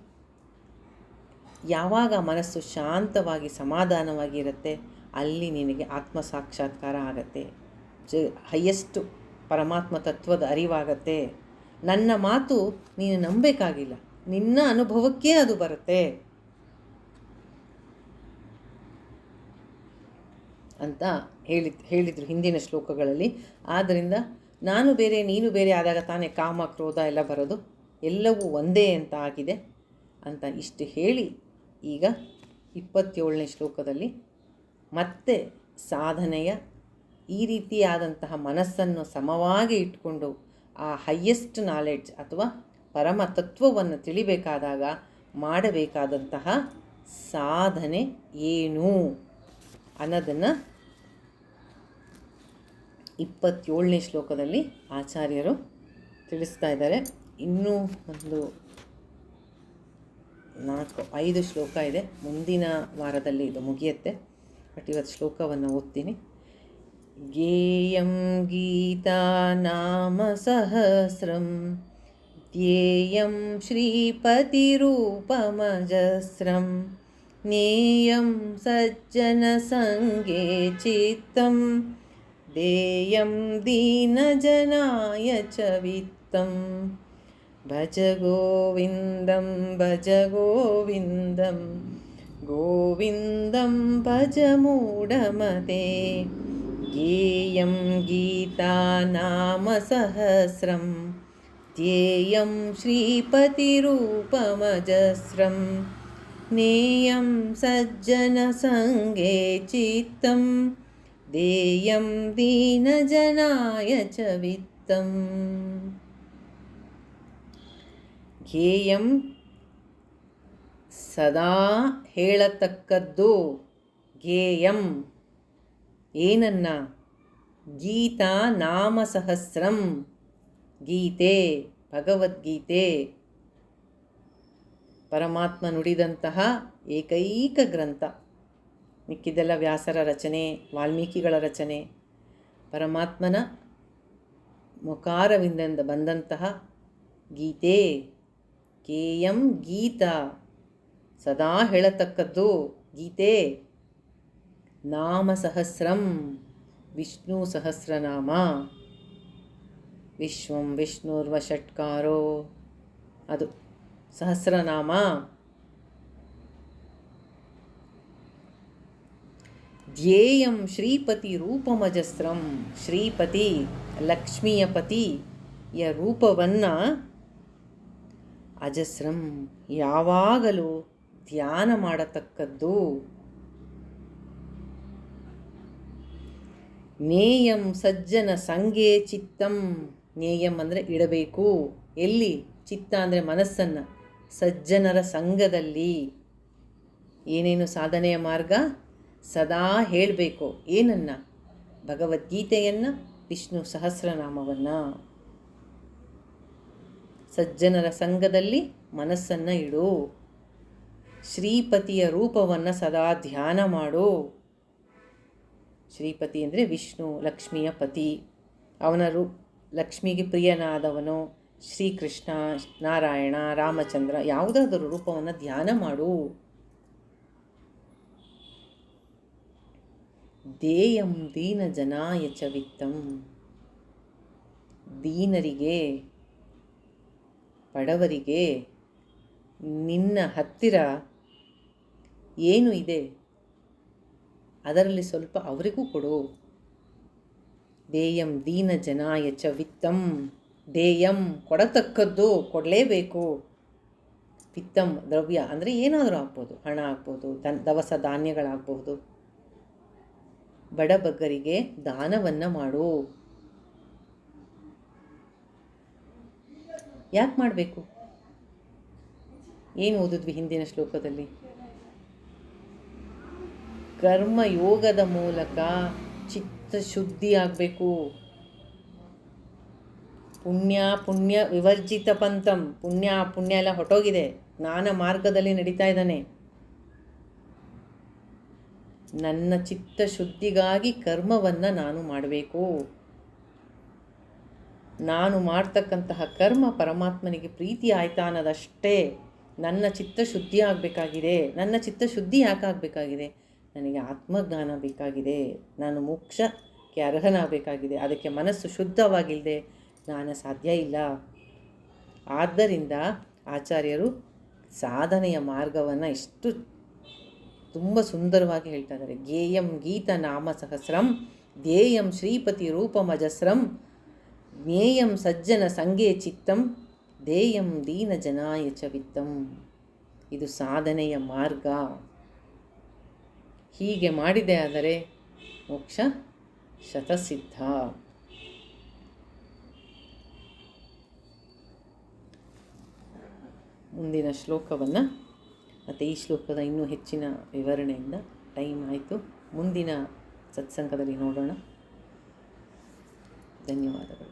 ಯಾವಾಗ ಮನಸ್ಸು ಶಾಂತವಾಗಿ ಸಮಾಧಾನವಾಗಿ ಇರುತ್ತೆ ಅಲ್ಲಿ ನಿನಗೆ ಆತ್ಮ ಸಾಕ್ಷಾತ್ಕಾರ ಆಗತ್ತೆ, ಹೈಯೆಸ್ಟು ಪರಮಾತ್ಮ ತತ್ವದ ಅರಿವಾಗತ್ತೆ. ನನ್ನ ಮಾತು ನೀನು ನಂಬಬೇಕಾಗಿಲ್ಲ, ನಿನ್ನ ಅನುಭವಕ್ಕೆ ಅದು ಬರುತ್ತೆ ಅಂತ ಹೇಳಿದರು ಹಿಂದಿನ ಶ್ಲೋಕಗಳಲ್ಲಿ. ಆದ್ದರಿಂದ ನಾನು ಬೇರೆ ನೀನು ಬೇರೆ ಆದಾಗ ತಾನೇ ಕಾಮ ಕ್ರೋಧ ಎಲ್ಲ ಬರೋದು, ಎಲ್ಲವೂ ಒಂದೇ ಅಂತ ಆಗಿದೆ ಅಂತ ಇಷ್ಟು ಹೇಳಿ ಈಗ 27ನೇ ಶ್ಲೋಕದಲ್ಲಿ ಮತ್ತೆ ಸಾಧನೆಯ ಈ ರೀತಿಯಾದಂತಹ ಮನಸ್ಸನ್ನು ಸಮವಾಗಿ ಇಟ್ಕೊಂಡು ಆ ಹೈಯೆಸ್ಟ್ ನಾಲೆಡ್ಜ್ ಅಥವಾ ಪರಮ ತತ್ವವನ್ನು ತಿಳಿಬೇಕಾದಾಗ ಮಾಡಬೇಕಾದಂತಹ ಸಾಧನೆ ಏನು ಅನ್ನೋದನ್ನು 27ನೇ ಶ್ಲೋಕದಲ್ಲಿ ಆಚಾರ್ಯರು ತಿಳಿಸ್ತಾ ಇದ್ದಾರೆ. ಇನ್ನೂ ಒಂದು 4-5 ಶ್ಲೋಕ ಇದೆ, ಮುಂದಿನ ವಾರದಲ್ಲಿ ಇದು ಮುಗಿಯುತ್ತೆ. ಬಟ್ ಇವತ್ತು ಶ್ಲೋಕವನ್ನು ಓದ್ತೀನಿ. ಗೇಯಂ ಗೀತಾ ನಾಮ ಸಹಸ್ರಂ ಧ್ಯೇಯಂ ಶ್ರೀಪತಿರೂಪಮಜಸ್ರಂ ನೇಯಂ ಸಜ್ಜನ ಸಂಗೇ ಚಿತ್ತಂ ದೇಯಂ ದೀನಜನಾಯ ಚ ವಿತ್ತಂ ಭಜ ಗೋವಿಂದಂ ಗೋವಿಂದಂ ಭಜ ಮೂಢಮತೆ. ಗೇಯಂ ಗೀತಾ ನಾಮ ಸಹಸ್ರಂ ಧ್ಯೇಯಂ ಶ್ರೀಪತಿರೂಪಮಜಸ್ರಂ ನೇಯಂ ಸಜ್ಜನ ಸಂಗೇ ಚಿತ್ತಂ ದೇಯಂ ದೀನಜನಾಯ ಚ ವಿತ್ತಂ. ಧ್ಯೇಯಂ ಸದಾ ಹೇಳತಕ್ಕದ್ದು, ಧ್ಯೇಯಂ ಏನನ್ನ, ಗೀತಾ ನಾಮ ಸಹಸ್ರಂ, ಗೀತೆ ಭಗವದ್ಗೀತೆ ಪರಮಾತ್ಮ ನುಡಿದಂತಹ ಏಕೈಕ ಗ್ರಂಥ. ಮಿಕ್ಕಿದೆಲ್ಲ ವ್ಯಾಸರ ರಚನೆ, ವಾಲ್ಮೀಕಿಗಳ ರಚನೆ, ಪರಮಾತ್ಮನ ಮುಖಾರವಿಂದದಿಂದ ಬಂದಂತಹ ಗೀತೆ. ಕೇಯಂ ಗೀತಾ ಸದಾ ಹೇಳತಕ್ಕದ್ದು ಗೀತೆ. ನಾಮ ಸಹಸ್ರಂ ವಿಷ್ಣು ಸಹಸ್ರನಾಮ, ವಿಶ್ವಂ ವಿಷ್ಣುರ್ವಷಟ್ಕಾರೋ ಅದು ಸಹಸ್ರನಾಮ. ಧ್ಯೇಯಂ ಶ್ರೀಪತಿ ರೂಪಮಜಸ್ರಂ, ಶ್ರೀಪತಿ ಲಕ್ಷ್ಮಿಯ ಪತಿಯ ರೂಪವನ್ನು ಅಜಸ್ರಂ ಯಾವಾಗಲೂ ಧ್ಯಾನ ಮಾಡತಕ್ಕದ್ದು. ನೇಯಂ ಸಜ್ಜನ ಸಂಗೇ ಚಿತ್ತಂ, ನೇಯಂ ಅಂದರೆ ಇಡಬೇಕು, ಎಲ್ಲಿ? ಚಿತ್ತ ಅಂದರೆ ಮನಸ್ಸನ್ನು, ಸಜ್ಜನರ ಸಂಘದಲ್ಲಿ. ಏನೇನು ಸಾಧನೆಯ ಮಾರ್ಗ? ಸದಾ ಹೇಳಬೇಕು. ಏನನ್ನು? ಭಗವದ್ಗೀತೆಯನ್ನು, ವಿಷ್ಣು ಸಹಸ್ರನಾಮವನ್ನು. ಸಜ್ಜನರ ಸಂಘದಲ್ಲಿ ಮನಸ್ಸನ್ನು ಇಡು. ಶ್ರೀಪತಿಯ ರೂಪವನ್ನು ಸದಾ ಧ್ಯಾನ ಮಾಡು. ಶ್ರೀಪತಿ ಅಂದರೆ ವಿಷ್ಣು, ಲಕ್ಷ್ಮಿಯ ಪತಿ. ಅವನ ಲಕ್ಷ್ಮಿಗೆ ಪ್ರಿಯನಾದವನು ಶ್ರೀಕೃಷ್ಣ, ನಾರಾಯಣ, ರಾಮಚಂದ್ರ, ಯಾವುದಾದರೂ ರೂಪವನ್ನು ಧ್ಯಾನ ಮಾಡು. ದೇಯಂ ದೀನ ಜನಾಯ ಚ ವಿತ್ತಂ, ದೀನರಿಗೆ, ಬಡವರಿಗೆ ನಿನ್ನ ಹತ್ತಿರ ಏನು ಇದೆ ಅದರಲ್ಲಿ ಸ್ವಲ್ಪ ಅವರಿಗೂ ಕೊಡು. ದೇಯಂ ದೀನ ಜನಾಯ ಚ ವಿತ್ತಂ, ದೇಯಂ ಕೊಡತಕ್ಕದ್ದು, ಕೊಡಲೇಬೇಕು. ವಿತ್ತಂ ದ್ರವ್ಯ ಅಂದರೆ ಏನಾದರೂ ಆಗ್ಬೋದು, ಹಣ ಆಗ್ಬೋದು, ದವಸ ಧಾನ್ಯಗಳಾಗ್ಬೋದು, ಬಡಬಗ್ಗರಿಗೆ ದಾನವನ್ನು ಮಾಡು. ಯಾಕೆ ಮಾಡಬೇಕು? ಏನು ಓದಿದ್ವಿ ಹಿಂದಿನ ಶ್ಲೋಕದಲ್ಲಿ? ಕರ್ಮಯೋಗದ ಮೂಲಕ ಚಿತ್ತ ಶುದ್ಧಿ ಆಗಬೇಕು. ಪುಣ್ಯ ವಿವರ್ಜಿತ ಪಂಥಂ. ಪುಣ್ಯ ಎಲ್ಲ ಹೊಟ್ಟೋಗಿದೆ, ಜ್ಞಾನ ಮಾರ್ಗದಲ್ಲಿ ನಡೀತಾ ಇದ್ದಾನೆ. ನನ್ನ ಚಿತ್ತ ಶುದ್ಧಿಗಾಗಿ ಕರ್ಮವನ್ನು ನಾನು ಮಾಡಬೇಕು. ನಾನು ಮಾಡ್ತಕ್ಕಂತಹ ಕರ್ಮ ಪರಮಾತ್ಮನಿಗೆ ಪ್ರೀತಿ ಆಯ್ತಾ ಅನ್ನೋದಷ್ಟೇ. ನನ್ನ ಚಿತ್ತ ಶುದ್ಧಿ ಆಗಬೇಕಾಗಿದೆ. ನನ್ನ ಚಿತ್ತ ಶುದ್ಧಿ ಯಾಕೆ ಆಗಬೇಕಾಗಿದೆ? ನನಗೆ ಆತ್ಮಜ್ಞಾನ ಬೇಕಾಗಿದೆ. ನಾನು ಮೋಕ್ಷಕ್ಕೆ ಅರ್ಹನಾಗಬೇಕಾಗಿದೆ. ಅದಕ್ಕೆ ಮನಸ್ಸು ಶುದ್ಧವಾಗಿಲ್ಲದೆ ಜ್ಞಾನ ಸಾಧ್ಯ ಇಲ್ಲ. ಆದ್ದರಿಂದ ಆಚಾರ್ಯರು ಸಾಧನೆಯ ಮಾರ್ಗವನ್ನು ಎಷ್ಟು ತುಂಬ ಸುಂದರವಾಗಿ ಹೇಳ್ತಾ ಇದ್ದಾರೆ. ಗೇಯಂ ಗೀತ ನಾಮ ಸಹಸ್ರಂ ಧ್ಯೇಯಂ ಶ್ರೀಪತಿ ರೂಪಮಜಸ್ರಂ ಜ್ಞೇಯಂ ಸಜ್ಜನ ಸಂಗೇ ಚಿತ್ತಂ ಧ್ಯೇಯಂ ದೀನ ಜನಾಯ ಚ ವಿತ್ತಂ. ಇದು ಸಾಧನೆಯ ಮಾರ್ಗ. ಹೀಗೆ ಮಾಡಿದೆ ಆದರೆ ಮೋಕ್ಷ ಶತಸಿದ್ಧ. ಮುಂದಿನ ಶ್ಲೋಕವನ್ನು ಮತ್ತು ಈ ಶ್ಲೋಕದ ಇನ್ನೂ ಹೆಚ್ಚಿನ ವಿವರಣೆಯಿಂದ ಟೈಮ್ ಆಯಿತು. ಮುಂದಿನ ಸತ್ಸಂಗದಲ್ಲಿ ನೋಡೋಣ. ಧನ್ಯವಾದಗಳು.